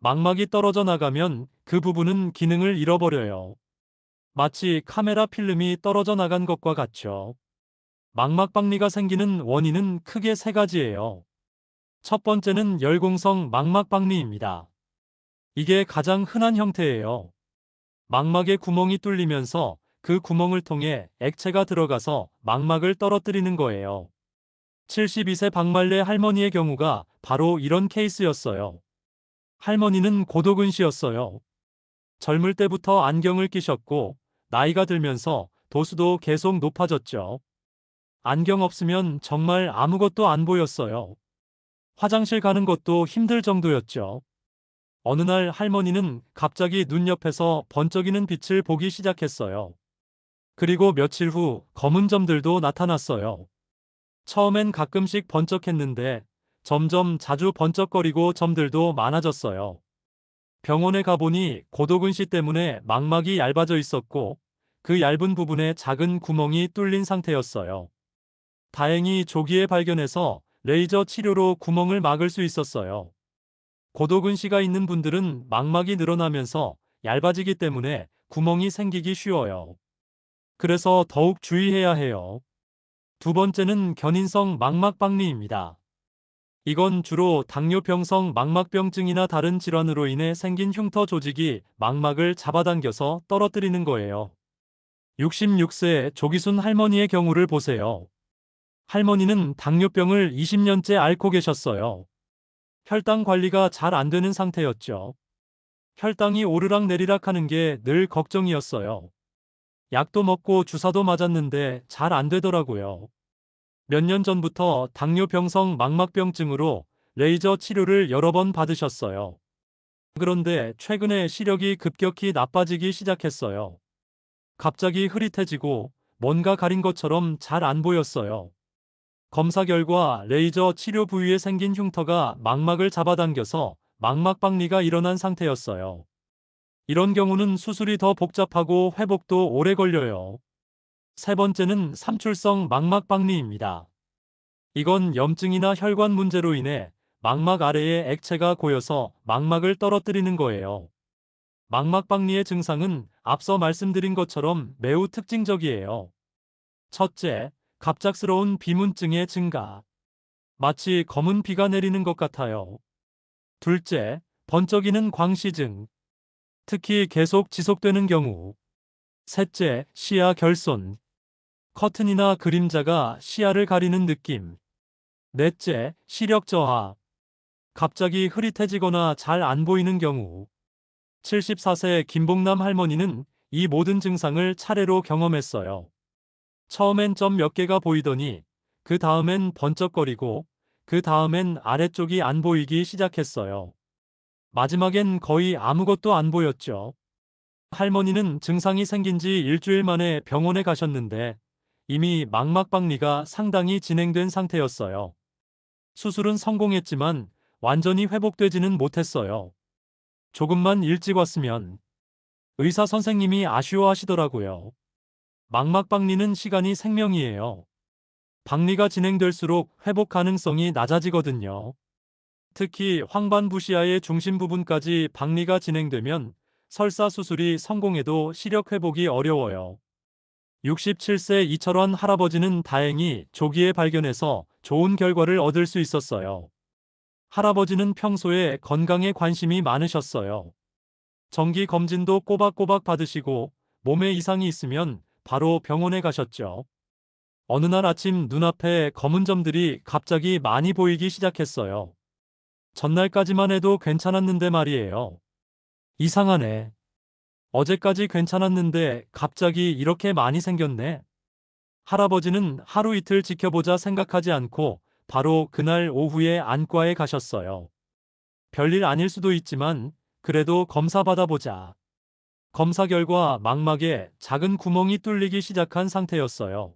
망막이 떨어져 나가면 그 부분은 기능을 잃어버려요. 마치 카메라 필름이 떨어져 나간 것과 같죠. 망막박리가 생기는 원인은 크게 세 가지예요. 첫 번째는 열공성 망막박리입니다. 이게 가장 흔한 형태예요. 망막에 구멍이 뚫리면서 그 구멍을 통해 액체가 들어가서 망막을 떨어뜨리는 거예요. 72세 박말레 할머니의 경우가 바로 이런 케이스였어요. 할머니는 고도근 씨였어요. 젊을 때부터 안경을 끼셨고 나이가 들면서 도수도 계속 높아졌죠. 안경 없으면 정말 아무것도 안 보였어요. 화장실 가는 것도 힘들 정도였죠. 어느 날 할머니는 갑자기 눈 옆에서 번쩍이는 빛을 보기 시작했어요. 그리고 며칠 후 검은 점들도 나타났어요. 처음엔 가끔씩 번쩍했는데 점점 자주 번쩍거리고 점들도 많아졌어요. 병원에 가보니 고도근 씨 때문에 망막이 얇아져 있었고 그 얇은 부분에 작은 구멍이 뚫린 상태였어요. 다행히 조기에 발견해서 레이저 치료로 구멍을 막을 수 있었어요. 고도근시가 있는 분들은 망막이 늘어나면서 얇아지기 때문에 구멍이 생기기 쉬워요. 그래서 더욱 주의해야 해요. 두 번째는 견인성 망막박리입니다. 이건 주로 당뇨병성 망막병증이나 다른 질환으로 인해 생긴 흉터 조직이 망막을 잡아당겨서 떨어뜨리는 거예요. 66세 조기순 할머니의 경우를 보세요. 할머니는 당뇨병을 20년째 앓고 계셨어요. 혈당 관리가 잘 안 되는 상태였죠. 혈당이 오르락 내리락 하는 게 늘 걱정이었어요. 약도 먹고 주사도 맞았는데 잘 안 되더라고요. 몇 년 전부터 당뇨병성 망막병증으로 레이저 치료를 여러 번 받으셨어요. 그런데 최근에 시력이 급격히 나빠지기 시작했어요. 갑자기 흐릿해지고 뭔가 가린 것처럼 잘 안 보였어요. 검사 결과 레이저 치료 부위에 생긴 흉터가 망막을 잡아당겨서 망막박리가 일어난 상태였어요. 이런 경우는 수술이 더 복잡하고 회복도 오래 걸려요. 세 번째는 삼출성 망막박리입니다. 이건 염증이나 혈관 문제로 인해 망막 아래에 액체가 고여서 망막을 떨어뜨리는 거예요. 망막박리의 증상은 앞서 말씀드린 것처럼 매우 특징적이에요. 첫째, 갑작스러운 비문증의 증가. 마치 검은 비가 내리는 것 같아요. 둘째, 번쩍이는 광시증. 특히 계속 지속되는 경우. 셋째, 시야 결손. 커튼이나 그림자가 시야를 가리는 느낌. 넷째, 시력 저하. 갑자기 흐릿해지거나 잘 안 보이는 경우. 74세 김봉남 할머니는 이 모든 증상을 차례로 경험했어요. 처음엔 점 몇 개가 보이더니 그 다음엔 번쩍거리고 그 다음엔 아래쪽이 안 보이기 시작했어요. 마지막엔 거의 아무것도 안 보였죠. 할머니는 증상이 생긴 지 일주일 만에 병원에 가셨는데 이미 망막박리가 상당히 진행된 상태였어요. 수술은 성공했지만 완전히 회복되지는 못했어요. 조금만 일찍 왔으면. 의사 선생님이 아쉬워하시더라고요. 망막박리는 시간이 생명이에요. 박리가 진행될수록 회복 가능성이 낮아지거든요. 특히 황반부 시야의 중심 부분까지 박리가 진행되면 설사 수술이 성공해도 시력 회복이 어려워요. 67세 이철환 할아버지는 다행히 조기에 발견해서 좋은 결과를 얻을 수 있었어요. 할아버지는 평소에 건강에 관심이 많으셨어요. 정기 검진도 꼬박꼬박 받으시고 몸에 이상이 있으면 바로 병원에 가셨죠. 어느 날 아침 눈앞에 검은 점들이 갑자기 많이 보이기 시작했어요. 전날까지만 해도 괜찮았는데 말이에요. 이상하네. 어제까지 괜찮았는데 갑자기 이렇게 많이 생겼네. 할아버지는 하루 이틀 지켜보자 생각하지 않고 바로 그날 오후에 안과에 가셨어요. 별일 아닐 수도 있지만 그래도 검사 받아보자. 검사 결과 망막에 작은 구멍이 뚫리기 시작한 상태였어요.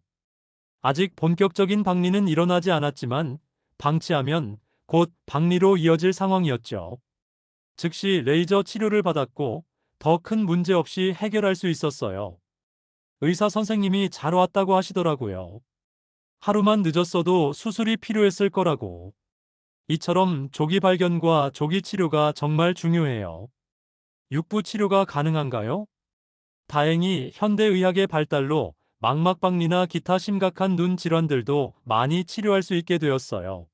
아직 본격적인 박리는 일어나지 않았지만 방치하면 곧 박리로 이어질 상황이었죠. 즉시 레이저 치료를 받았고 더 큰 문제 없이 해결할 수 있었어요. 의사 선생님이 잘 왔다고 하시더라고요. 하루만 늦었어도 수술이 필요했을 거라고. 이처럼 조기 발견과 조기 치료가 정말 중요해요. 육부 치료가 가능한가요? 다행히 현대의학의 발달로 망막박리나 기타 심각한 눈 질환들도 많이 치료할 수 있게 되었어요.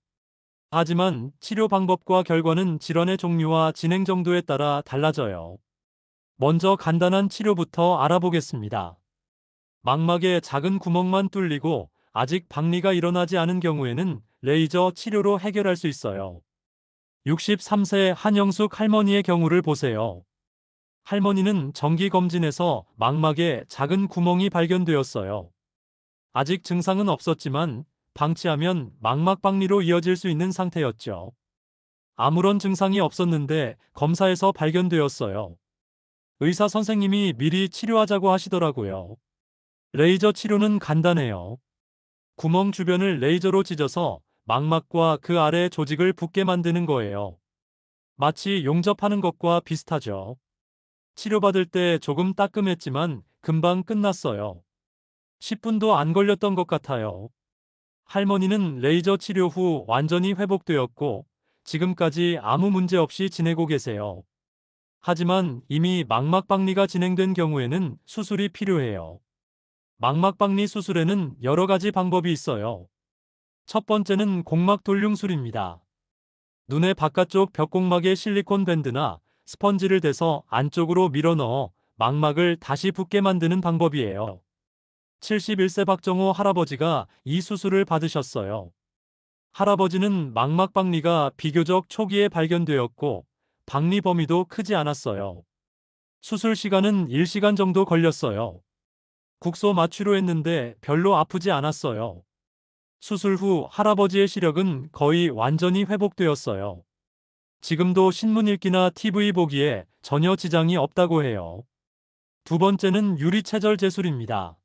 하지만 치료 방법과 결과는 질환의 종류와 진행 정도에 따라 달라져요. 먼저 간단한 치료부터 알아보겠습니다. 망막에 작은 구멍만 뚫리고 아직 박리가 일어나지 않은 경우에는 레이저 치료로 해결할 수 있어요. 63세 한영숙 할머니의 경우를 보세요. 할머니는 정기검진에서 망막에 작은 구멍이 발견되었어요. 아직 증상은 없었지만 방치하면 망막박리로 이어질 수 있는 상태였죠. 아무런 증상이 없었는데 검사에서 발견되었어요. 의사 선생님이 미리 치료하자고 하시더라고요. 레이저 치료는 간단해요. 구멍 주변을 레이저로 찢어서 망막과 그 아래 조직을 붓게 만드는 거예요. 마치 용접하는 것과 비슷하죠. 치료받을 때 조금 따끔했지만 금방 끝났어요. 10분도 안 걸렸던 것 같아요. 할머니는 레이저 치료 후 완전히 회복되었고 지금까지 아무 문제 없이 지내고 계세요. 하지만 이미 망막박리가 진행된 경우에는 수술이 필요해요. 망막박리 수술에는 여러 가지 방법이 있어요. 첫 번째는 공막 돌융술입니다. 눈의 바깥쪽 벽공막에 실리콘 밴드나 스펀지를 대서 안쪽으로 밀어 넣어 망막을 다시 붓게 만드는 방법이에요. 71세 박정호 할아버지가 이 수술을 받으셨어요. 할아버지는 망막박리가 비교적 초기에 발견되었고 박리 범위도 크지 않았어요. 수술 시간은 1시간 정도 걸렸어요. 국소 마취로 했는데 별로 아프지 않았어요. 수술 후 할아버지의 시력은 거의 완전히 회복되었어요. 지금도 신문 읽기나 TV 보기에 전혀 지장이 없다고 해요. 두 번째는 유리체절 제술입니다.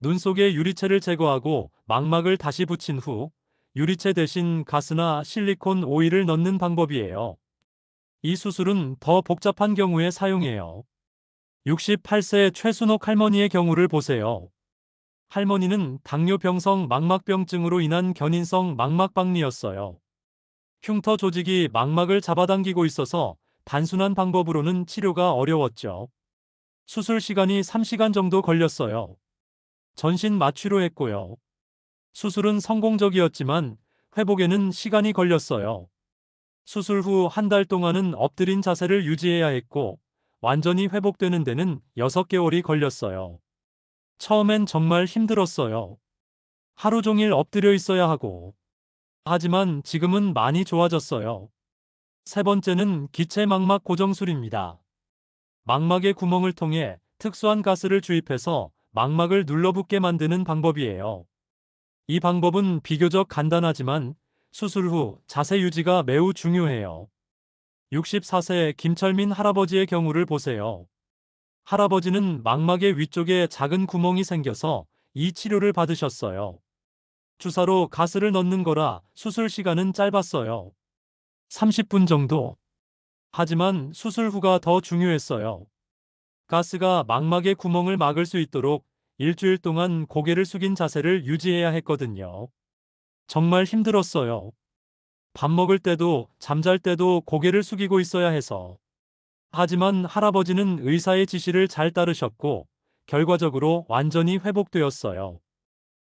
눈 속의 유리체를 제거하고 망막을 다시 붙인 후 유리체 대신 가스나 실리콘 오일을 넣는 방법이에요. 이 수술은 더 복잡한 경우에 사용해요. 68세 최순옥 할머니의 경우를 보세요. 할머니는 당뇨병성 망막병증으로 인한 견인성 망막박리였어요. 흉터 조직이 망막을 잡아당기고 있어서 단순한 방법으로는 치료가 어려웠죠. 수술 시간이 3시간 정도 걸렸어요. 전신 마취로 했고요. 수술은 성공적이었지만 회복에는 시간이 걸렸어요. 수술 후 한 달 동안은 엎드린 자세를 유지해야 했고 완전히 회복되는 데는 6개월이 걸렸어요. 처음엔 정말 힘들었어요. 하루 종일 엎드려 있어야 하고. 하지만 지금은 많이 좋아졌어요. 세 번째는 기체 망막 고정술입니다. 망막의 구멍을 통해 특수한 가스를 주입해서 망막을 눌러붙게 만드는 방법이에요. 이 방법은 비교적 간단하지만 수술 후 자세 유지가 매우 중요해요. 64세 김철민 할아버지의 경우를 보세요. 할아버지는 망막의 위쪽에 작은 구멍이 생겨서 이 치료를 받으셨어요. 주사로 가스를 넣는 거라 수술 시간은 짧았어요. 30분 정도. 하지만 수술 후가 더 중요했어요. 가스가 망막의 구멍을 막을 수 있도록 일주일 동안 고개를 숙인 자세를 유지해야 했거든요. 정말 힘들었어요. 밥 먹을 때도 잠잘 때도 고개를 숙이고 있어야 해서. 하지만 할아버지는 의사의 지시를 잘 따르셨고 결과적으로 완전히 회복되었어요.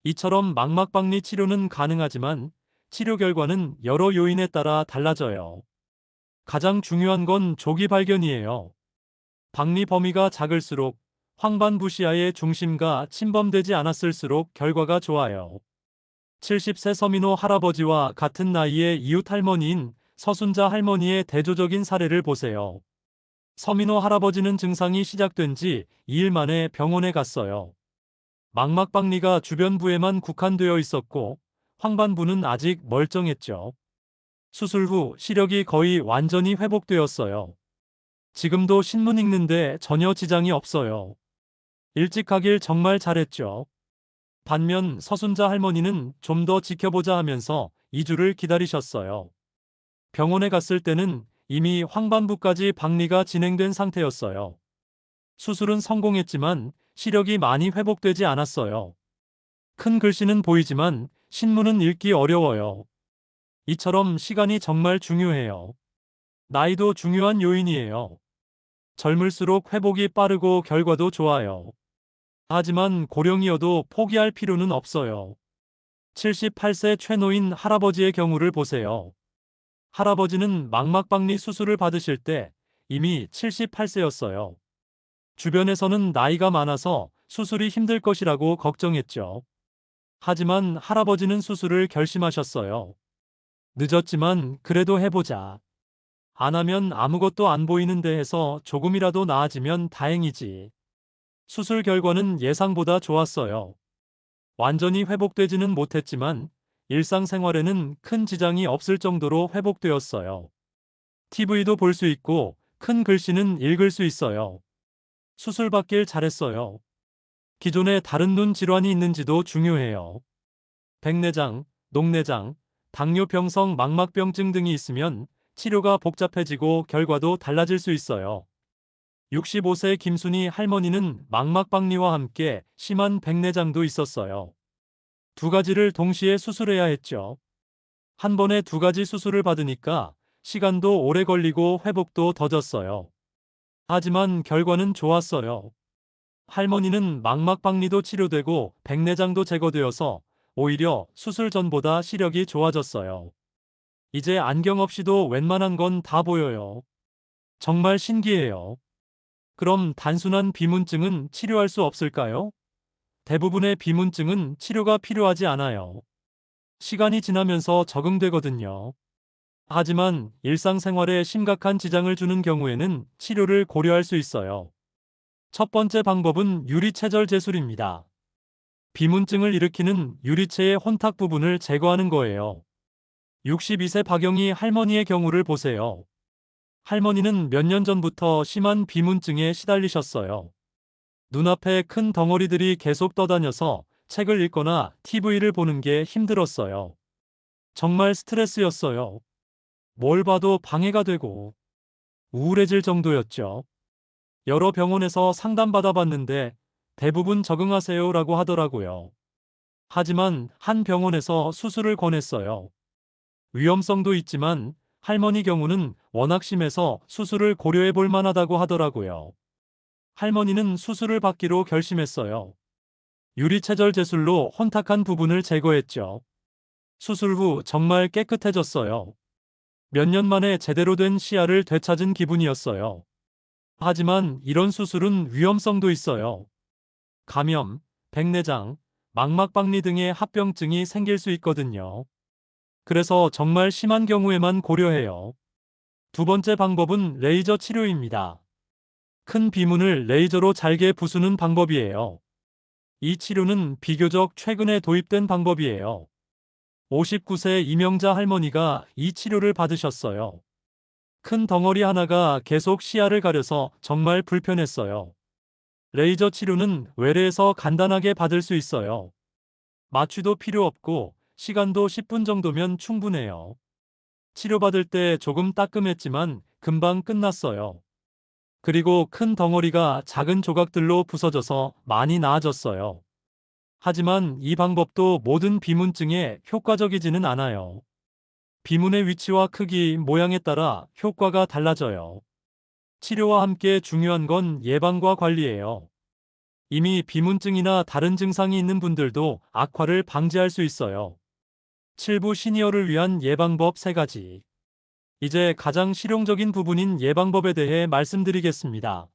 이처럼 망막박리 치료는 가능하지만 치료 결과는 여러 요인에 따라 달라져요. 가장 중요한 건 조기 발견이에요. 박리 범위가 작을수록 황반부 시야의 중심과 침범되지 않았을수록 결과가 좋아요. 70세 서민호 할아버지와 같은 나이의 이웃 할머니인 서순자 할머니의 대조적인 사례를 보세요. 서민호 할아버지는 증상이 시작된 지 2일 만에 병원에 갔어요. 망막박리가 주변부에만 국한되어 있었고 황반부는 아직 멀쩡했죠. 수술 후 시력이 거의 완전히 회복되었어요. 지금도 신문 읽는데 전혀 지장이 없어요. 일찍 가길 정말 잘했죠. 반면 서순자 할머니는 좀 더 지켜보자 하면서 2주를 기다리셨어요. 병원에 갔을 때는 이미 황반부까지 박리가 진행된 상태였어요. 수술은 성공했지만 시력이 많이 회복되지 않았어요. 큰 글씨는 보이지만 신문은 읽기 어려워요. 이처럼 시간이 정말 중요해요. 나이도 중요한 요인이에요. 젊을수록 회복이 빠르고 결과도 좋아요. 하지만 고령이어도 포기할 필요는 없어요. 78세 최노인 할아버지의 경우를 보세요. 할아버지는 망막박리 수술을 받으실 때 이미 78세였어요. 주변에서는 나이가 많아서 수술이 힘들 것이라고 걱정했죠. 하지만 할아버지는 수술을 결심하셨어요. 늦었지만 그래도 해보자. 안 하면 아무것도 안 보이는데 해서 조금이라도 나아지면 다행이지. 수술 결과는 예상보다 좋았어요. 완전히 회복되지는 못했지만 일상생활에는 큰 지장이 없을 정도로 회복되었어요. TV도 볼 수 있고 큰 글씨는 읽을 수 있어요. 수술 받길 잘했어요. 기존에 다른 눈 질환이 있는지도 중요해요. 백내장, 녹내장, 당뇨병성 망막병증 등이 있으면 치료가 복잡해지고 결과도 달라질 수 있어요. 65세 김순희 할머니는 망막박리와 함께 심한 백내장도 있었어요. 두 가지를 동시에 수술해야 했죠. 한 번에 두 가지 수술을 받으니까 시간도 오래 걸리고 회복도 더뎠어요. 하지만 결과는 좋았어요. 할머니는 망막박리도 치료되고 백내장도 제거되어서 오히려 수술 전보다 시력이 좋아졌어요. 이제 안경 없이도 웬만한 건 다 보여요. 정말 신기해요. 그럼 단순한 비문증은 치료할 수 없을까요? 대부분의 비문증은 치료가 필요하지 않아요. 시간이 지나면서 적응되거든요. 하지만 일상생활에 심각한 지장을 주는 경우에는 치료를 고려할 수 있어요. 첫 번째 방법은 유리체절 제술입니다. 비문증을 일으키는 유리체의 혼탁 부분을 제거하는 거예요. 62세 박영희 할머니의 경우를 보세요. 할머니는 몇 년 전부터 심한 비문증에 시달리셨어요. 눈앞에 큰 덩어리들이 계속 떠다녀서 책을 읽거나 TV를 보는 게 힘들었어요. 정말 스트레스였어요. 뭘 봐도 방해가 되고 우울해질 정도였죠. 여러 병원에서 상담받아 봤는데 대부분 적응하세요라고 하더라고요. 하지만 한 병원에서 수술을 권했어요. 위험성도 있지만 할머니 경우는 워낙 심해서 수술을 고려해 볼 만하다고 하더라고요. 할머니는 수술을 받기로 결심했어요. 유리체절 제술로 혼탁한 부분을 제거했죠. 수술 후 정말 깨끗해졌어요. 몇 년 만에 제대로 된 시야를 되찾은 기분이었어요. 하지만 이런 수술은 위험성도 있어요. 감염, 백내장, 망막박리 등의 합병증이 생길 수 있거든요. 그래서 정말 심한 경우에만 고려해요. 두 번째 방법은 레이저 치료입니다. 큰 비문을 레이저로 잘게 부수는 방법이에요. 이 치료는 비교적 최근에 도입된 방법이에요. 59세 이명자 할머니가 이 치료를 받으셨어요. 큰 덩어리 하나가 계속 시야를 가려서 정말 불편했어요. 레이저 치료는 외래에서 간단하게 받을 수 있어요. 마취도 필요 없고 시간도 10분 정도면 충분해요. 치료받을 때 조금 따끔했지만 금방 끝났어요. 그리고 큰 덩어리가 작은 조각들로 부서져서 많이 나아졌어요. 하지만 이 방법도 모든 비문증에 효과적이지는 않아요. 비문의 위치와 크기, 모양에 따라 효과가 달라져요. 치료와 함께 중요한 건 예방과 관리예요. 이미 비문증이나 다른 증상이 있는 분들도 악화를 방지할 수 있어요. 7부 시니어를 위한 예방법 3가지. 이제 가장 실용적인 부분인 예방법에 대해 말씀드리겠습니다.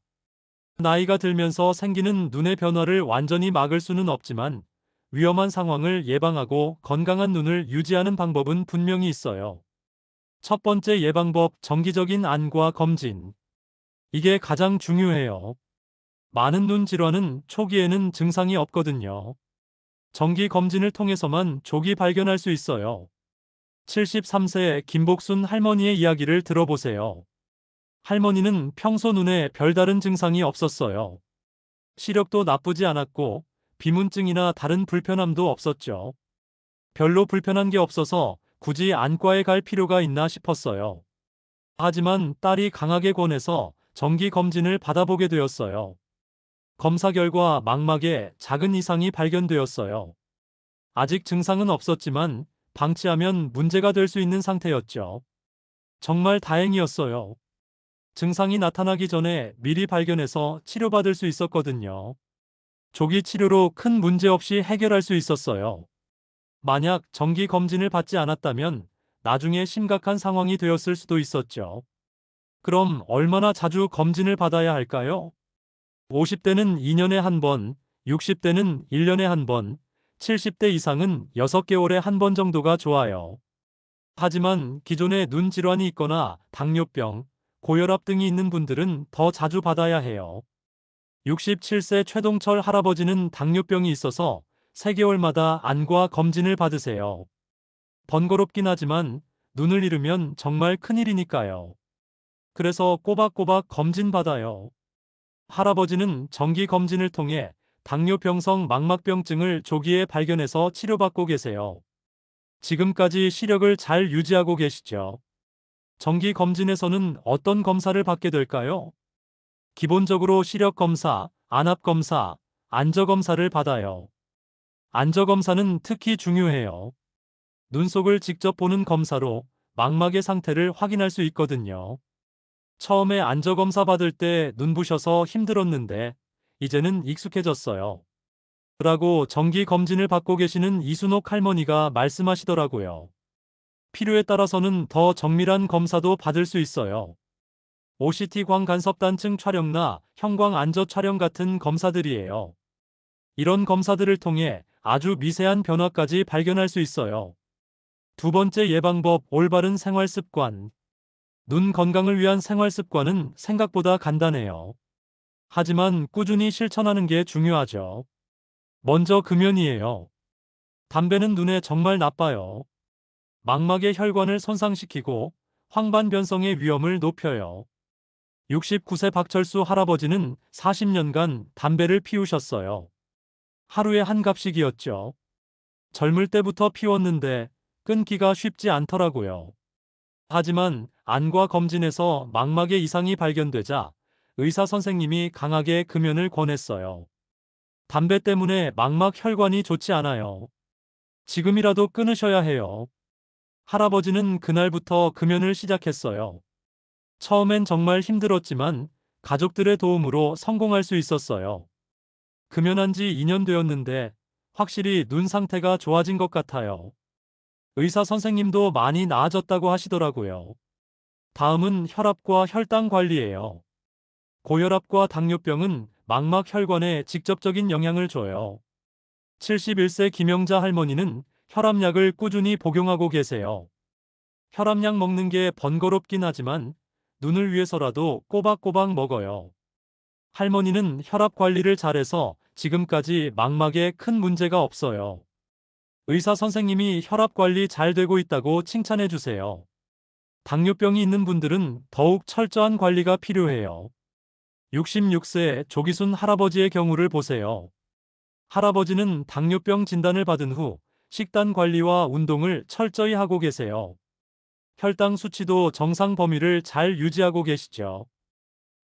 나이가 들면서 생기는 눈의 변화를 완전히 막을 수는 없지만 위험한 상황을 예방하고 건강한 눈을 유지하는 방법은 분명히 있어요. 첫 번째 예방법, 정기적인 안과 검진. 이게 가장 중요해요. 많은 눈 질환은 초기에는 증상이 없거든요. 정기 검진을 통해서만 조기 발견할 수 있어요. 73세 김복순 할머니의 이야기를 들어보세요. 할머니는 평소 눈에 별다른 증상이 없었어요. 시력도 나쁘지 않았고 비문증이나 다른 불편함도 없었죠. 별로 불편한 게 없어서 굳이 안과에 갈 필요가 있나 싶었어요. 하지만 딸이 강하게 권해서 정기 검진을 받아보게 되었어요. 검사 결과 망막에 작은 이상이 발견되었어요. 아직 증상은 없었지만 방치하면 문제가 될 수 있는 상태였죠. 정말 다행이었어요. 증상이 나타나기 전에 미리 발견해서 치료받을 수 있었거든요. 조기 치료로 큰 문제 없이 해결할 수 있었어요. 만약 정기 검진을 받지 않았다면 나중에 심각한 상황이 되었을 수도 있었죠. 그럼 얼마나 자주 검진을 받아야 할까요? 50대는 2년에 한 번, 60대는 1년에 한 번, 70대 이상은 6개월에 한 번 정도가 좋아요. 하지만 기존에 눈 질환이 있거나 당뇨병, 고혈압 등이 있는 분들은 더 자주 받아야 해요. 67세 최동철 할아버지는 당뇨병이 있어서 3개월마다 안과 검진을 받으세요. 번거롭긴 하지만 눈을 잃으면 정말 큰일이니까요. 그래서 꼬박꼬박 검진 받아요. 할아버지는 정기 검진을 통해 당뇨병성 망막병증을 조기에 발견해서 치료받고 계세요. 지금까지 시력을 잘 유지하고 계시죠? 정기 검진에서는 어떤 검사를 받게 될까요? 기본적으로 시력 검사, 안압 검사, 안저 검사를 받아요. 안저 검사는 특히 중요해요. 눈속을 직접 보는 검사로 망막의 상태를 확인할 수 있거든요. 처음에 안저검사 받을 때 눈부셔서 힘들었는데 이제는 익숙해졌어요. 라고 정기 검진을 받고 계시는 이순옥 할머니가 말씀하시더라고요. 필요에 따라서는 더 정밀한 검사도 받을 수 있어요. OCT 광간섭단층 촬영나 형광 안저 촬영 같은 검사들이에요. 이런 검사들을 통해 아주 미세한 변화까지 발견할 수 있어요. 두 번째 예방법, 올바른 생활 습관. 눈 건강을 위한 생활 습관은 생각보다 간단해요. 하지만 꾸준히 실천하는 게 중요하죠. 먼저 금연이에요. 담배는 눈에 정말 나빠요. 망막의 혈관을 손상시키고 황반변성의 위험을 높여요. 69세 박철수 할아버지는 40년간 담배를 피우셨어요. 하루에 한 갑씩이었죠. 젊을 때부터 피웠는데 끊기가 쉽지 않더라고요. 하지만 안과 검진에서 망막에 이상이 발견되자 의사 선생님이 강하게 금연을 권했어요. 담배 때문에 망막 혈관이 좋지 않아요. 지금이라도 끊으셔야 해요. 할아버지는 그날부터 금연을 시작했어요. 처음엔 정말 힘들었지만 가족들의 도움으로 성공할 수 있었어요. 금연한 지 2년 되었는데 확실히 눈 상태가 좋아진 것 같아요. 의사 선생님도 많이 나아졌다고 하시더라고요. 다음은 혈압과 혈당 관리예요. 고혈압과 당뇨병은 망막 혈관에 직접적인 영향을 줘요. 71세 김영자 할머니는 혈압약을 꾸준히 복용하고 계세요. 혈압약 먹는 게 번거롭긴 하지만 눈을 위해서라도 꼬박꼬박 먹어요. 할머니는 혈압 관리를 잘해서 지금까지 망막에 큰 문제가 없어요. 의사 선생님이 혈압 관리 잘 되고 있다고 칭찬해 주세요. 당뇨병이 있는 분들은 더욱 철저한 관리가 필요해요. 66세 조기순 할아버지의 경우를 보세요. 할아버지는 당뇨병 진단을 받은 후 식단 관리와 운동을 철저히 하고 계세요. 혈당 수치도 정상 범위를 잘 유지하고 계시죠.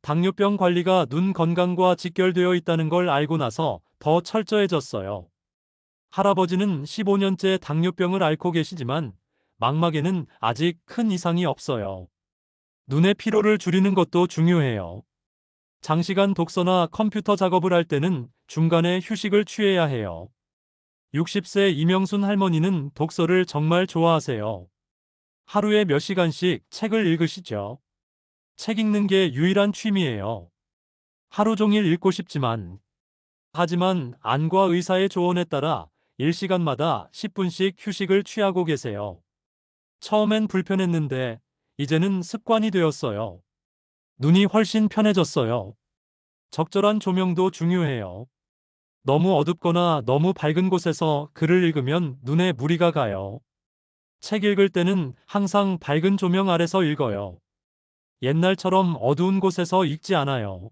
당뇨병 관리가 눈 건강과 직결되어 있다는 걸 알고 나서 더 철저해졌어요. 할아버지는 15년째 당뇨병을 앓고 계시지만 망막에는 아직 큰 이상이 없어요. 눈의 피로를 줄이는 것도 중요해요. 장시간 독서나 컴퓨터 작업을 할 때는 중간에 휴식을 취해야 해요. 60세 이명순 할머니는 독서를 정말 좋아하세요. 하루에 몇 시간씩 책을 읽으시죠. 책 읽는 게 유일한 취미예요. 하루 종일 읽고 싶지만, 하지만 안과 의사의 조언에 따라 1시간마다 10분씩 휴식을 취하고 계세요. 처음엔 불편했는데 이제는 습관이 되었어요. 눈이 훨씬 편해졌어요. 적절한 조명도 중요해요. 너무 어둡거나 너무 밝은 곳에서 글을 읽으면 눈에 무리가 가요. 책 읽을 때는 항상 밝은 조명 아래서 읽어요. 옛날처럼 어두운 곳에서 읽지 않아요.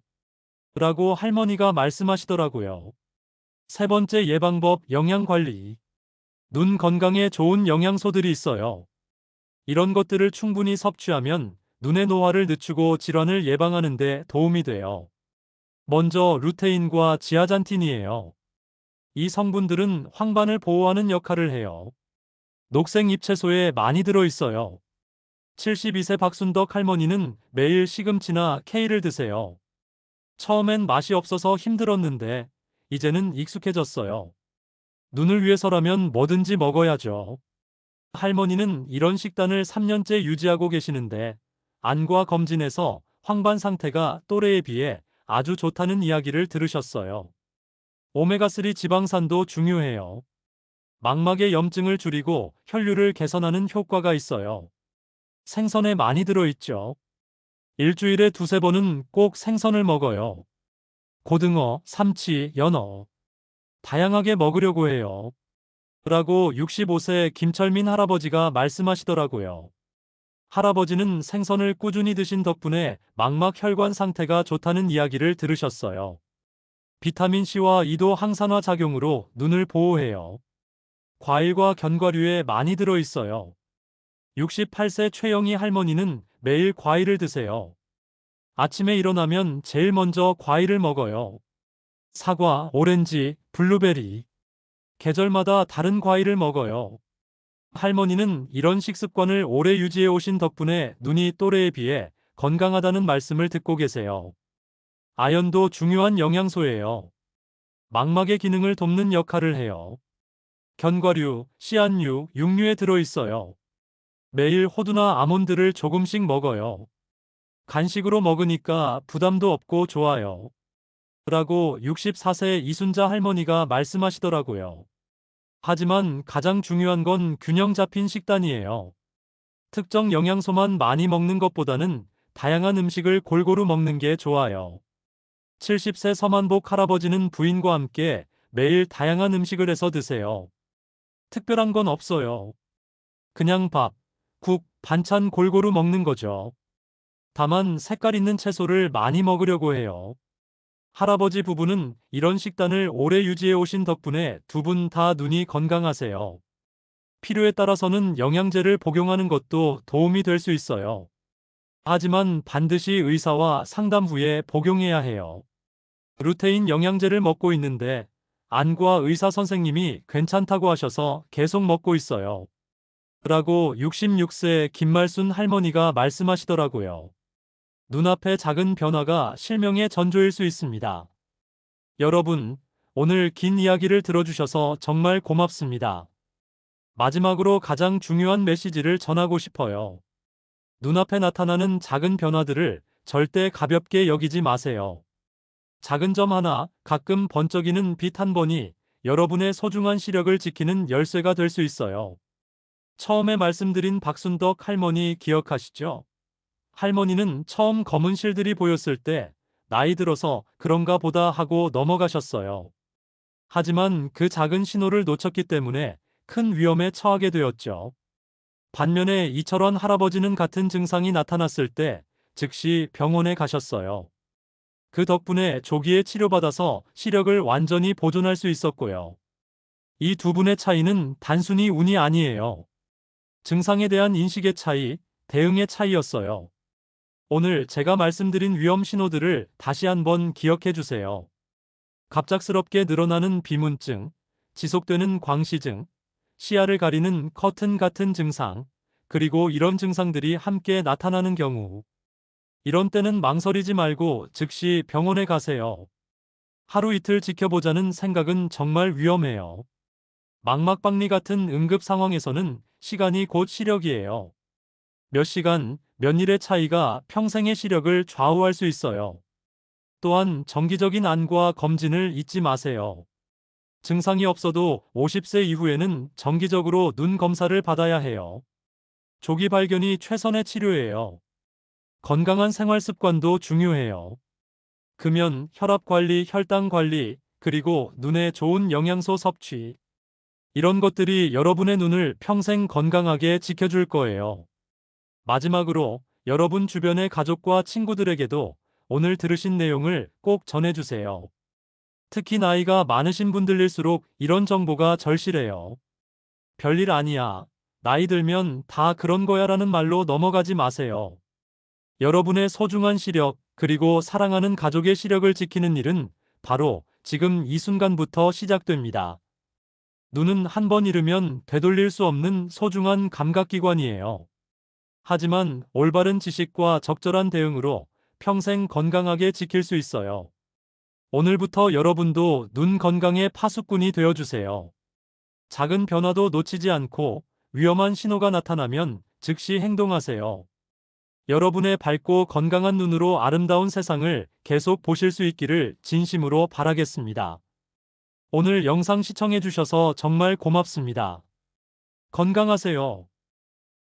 라고 할머니가 말씀하시더라고요. 세 번째 예방법, 영양 관리. 눈 건강에 좋은 영양소들이 있어요. 이런 것들을 충분히 섭취하면 눈의 노화를 늦추고 질환을 예방하는 데 도움이 돼요. 먼저 루테인과 지아잔틴이에요. 이 성분들은 황반을 보호하는 역할을 해요. 녹색 잎채소에 많이 들어있어요. 72세 박순덕 할머니는 매일 시금치나 케일을 드세요. 처음엔 맛이 없어서 힘들었는데 이제는 익숙해졌어요. 눈을 위해서라면 뭐든지 먹어야죠. 할머니는 이런 식단을 3년째 유지하고 계시는데 안과 검진에서 황반 상태가 또래에 비해 아주 좋다는 이야기를 들으셨어요. 오메가3 지방산도 중요해요. 망막의 염증을 줄이고 혈류를 개선하는 효과가 있어요. 생선에 많이 들어있죠. 일주일에 두세 번은 꼭 생선을 먹어요. 고등어, 삼치, 연어. 다양하게 먹으려고 해요. 라고 65세 김철민 할아버지가 말씀하시더라고요. 할아버지는 생선을 꾸준히 드신 덕분에 망막 혈관 상태가 좋다는 이야기를 들으셨어요. 비타민C와 이도 항산화 작용으로 눈을 보호해요. 과일과 견과류에 많이 들어있어요. 68세 최영희 할머니는 매일 과일을 드세요. 아침에 일어나면 제일 먼저 과일을 먹어요. 사과, 오렌지, 블루베리. 계절마다 다른 과일을 먹어요. 할머니는 이런 식습관을 오래 유지해 오신 덕분에 눈이 또래에 비해 건강하다는 말씀을 듣고 계세요. 아연도 중요한 영양소예요. 망막의 기능을 돕는 역할을 해요. 견과류, 씨앗류, 육류에 들어있어요. 매일 호두나 아몬드를 조금씩 먹어요. 간식으로 먹으니까 부담도 없고 좋아요. 라고 64세 이순자 할머니가 말씀하시더라고요. 하지만 가장 중요한 건 균형 잡힌 식단이에요. 특정 영양소만 많이 먹는 것보다는 다양한 음식을 골고루 먹는 게 좋아요. 70세 서만복 할아버지는 부인과 함께 매일 다양한 음식을 해서 드세요. 특별한 건 없어요. 그냥 밥, 국, 반찬 골고루 먹는 거죠. 다만 색깔 있는 채소를 많이 먹으려고 해요. 할아버지 부부는 이런 식단을 오래 유지해 오신 덕분에 두 분 다 눈이 건강하세요. 필요에 따라서는 영양제를 복용하는 것도 도움이 될 수 있어요. 하지만 반드시 의사와 상담 후에 복용해야 해요. 루테인 영양제를 먹고 있는데 안과 의사 선생님이 괜찮다고 하셔서 계속 먹고 있어요. 라고 66세 김말순 할머니가 말씀하시더라고요. 눈앞의 작은 변화가 실명의 전조일 수 있습니다. 여러분, 오늘 긴 이야기를 들어주셔서 정말 고맙습니다. 마지막으로 가장 중요한 메시지를 전하고 싶어요. 눈앞에 나타나는 작은 변화들을 절대 가볍게 여기지 마세요. 작은 점 하나, 가끔 번쩍이는 빛 한 번이 여러분의 소중한 시력을 지키는 열쇠가 될 수 있어요. 처음에 말씀드린 박순덕 할머니 기억하시죠? 할머니는 처음 검은 실들이 보였을 때 나이 들어서 그런가 보다 하고 넘어가셨어요. 하지만 그 작은 신호를 놓쳤기 때문에 큰 위험에 처하게 되었죠. 반면에 이철원 할아버지는 같은 증상이 나타났을 때 즉시 병원에 가셨어요. 그 덕분에 조기에 치료받아서 시력을 완전히 보존할 수 있었고요. 이 두 분의 차이는 단순히 운이 아니에요. 증상에 대한 인식의 차이, 대응의 차이였어요. 오늘 제가 말씀드린 위험 신호들을 다시 한번 기억해 주세요. 갑작스럽게 늘어나는 비문증, 지속되는 광시증, 시야를 가리는 커튼 같은 증상, 그리고 이런 증상들이 함께 나타나는 경우, 이런 때는 망설이지 말고 즉시 병원에 가세요. 하루 이틀 지켜보자는 생각은 정말 위험해요. 망막박리 같은 응급 상황에서는 시간이 곧 시력이에요. 몇 시간, 몇 일의 차이가 평생의 시력을 좌우할 수 있어요. 또한 정기적인 안과 검진을 잊지 마세요. 증상이 없어도 50세 이후에는 정기적으로 눈 검사를 받아야 해요. 조기 발견이 최선의 치료예요. 건강한 생활 습관도 중요해요. 금연, 혈압 관리, 혈당 관리, 그리고 눈에 좋은 영양소 섭취. 이런 것들이 여러분의 눈을 평생 건강하게 지켜줄 거예요. 마지막으로 여러분 주변의 가족과 친구들에게도 오늘 들으신 내용을 꼭 전해주세요. 특히 나이가 많으신 분들일수록 이런 정보가 절실해요. 별일 아니야. 나이 들면 다 그런 거야 라는 말로 넘어가지 마세요. 여러분의 소중한 시력, 그리고 사랑하는 가족의 시력을 지키는 일은 바로 지금 이 순간부터 시작됩니다. 눈은 한 번 잃으면 되돌릴 수 없는 소중한 감각기관이에요. 하지만 올바른 지식과 적절한 대응으로 평생 건강하게 지킬 수 있어요. 오늘부터 여러분도 눈 건강의 파수꾼이 되어주세요. 작은 변화도 놓치지 않고 위험한 신호가 나타나면 즉시 행동하세요. 여러분의 밝고 건강한 눈으로 아름다운 세상을 계속 보실 수 있기를 진심으로 바라겠습니다. 오늘 영상 시청해주셔서 정말 고맙습니다. 건강하세요.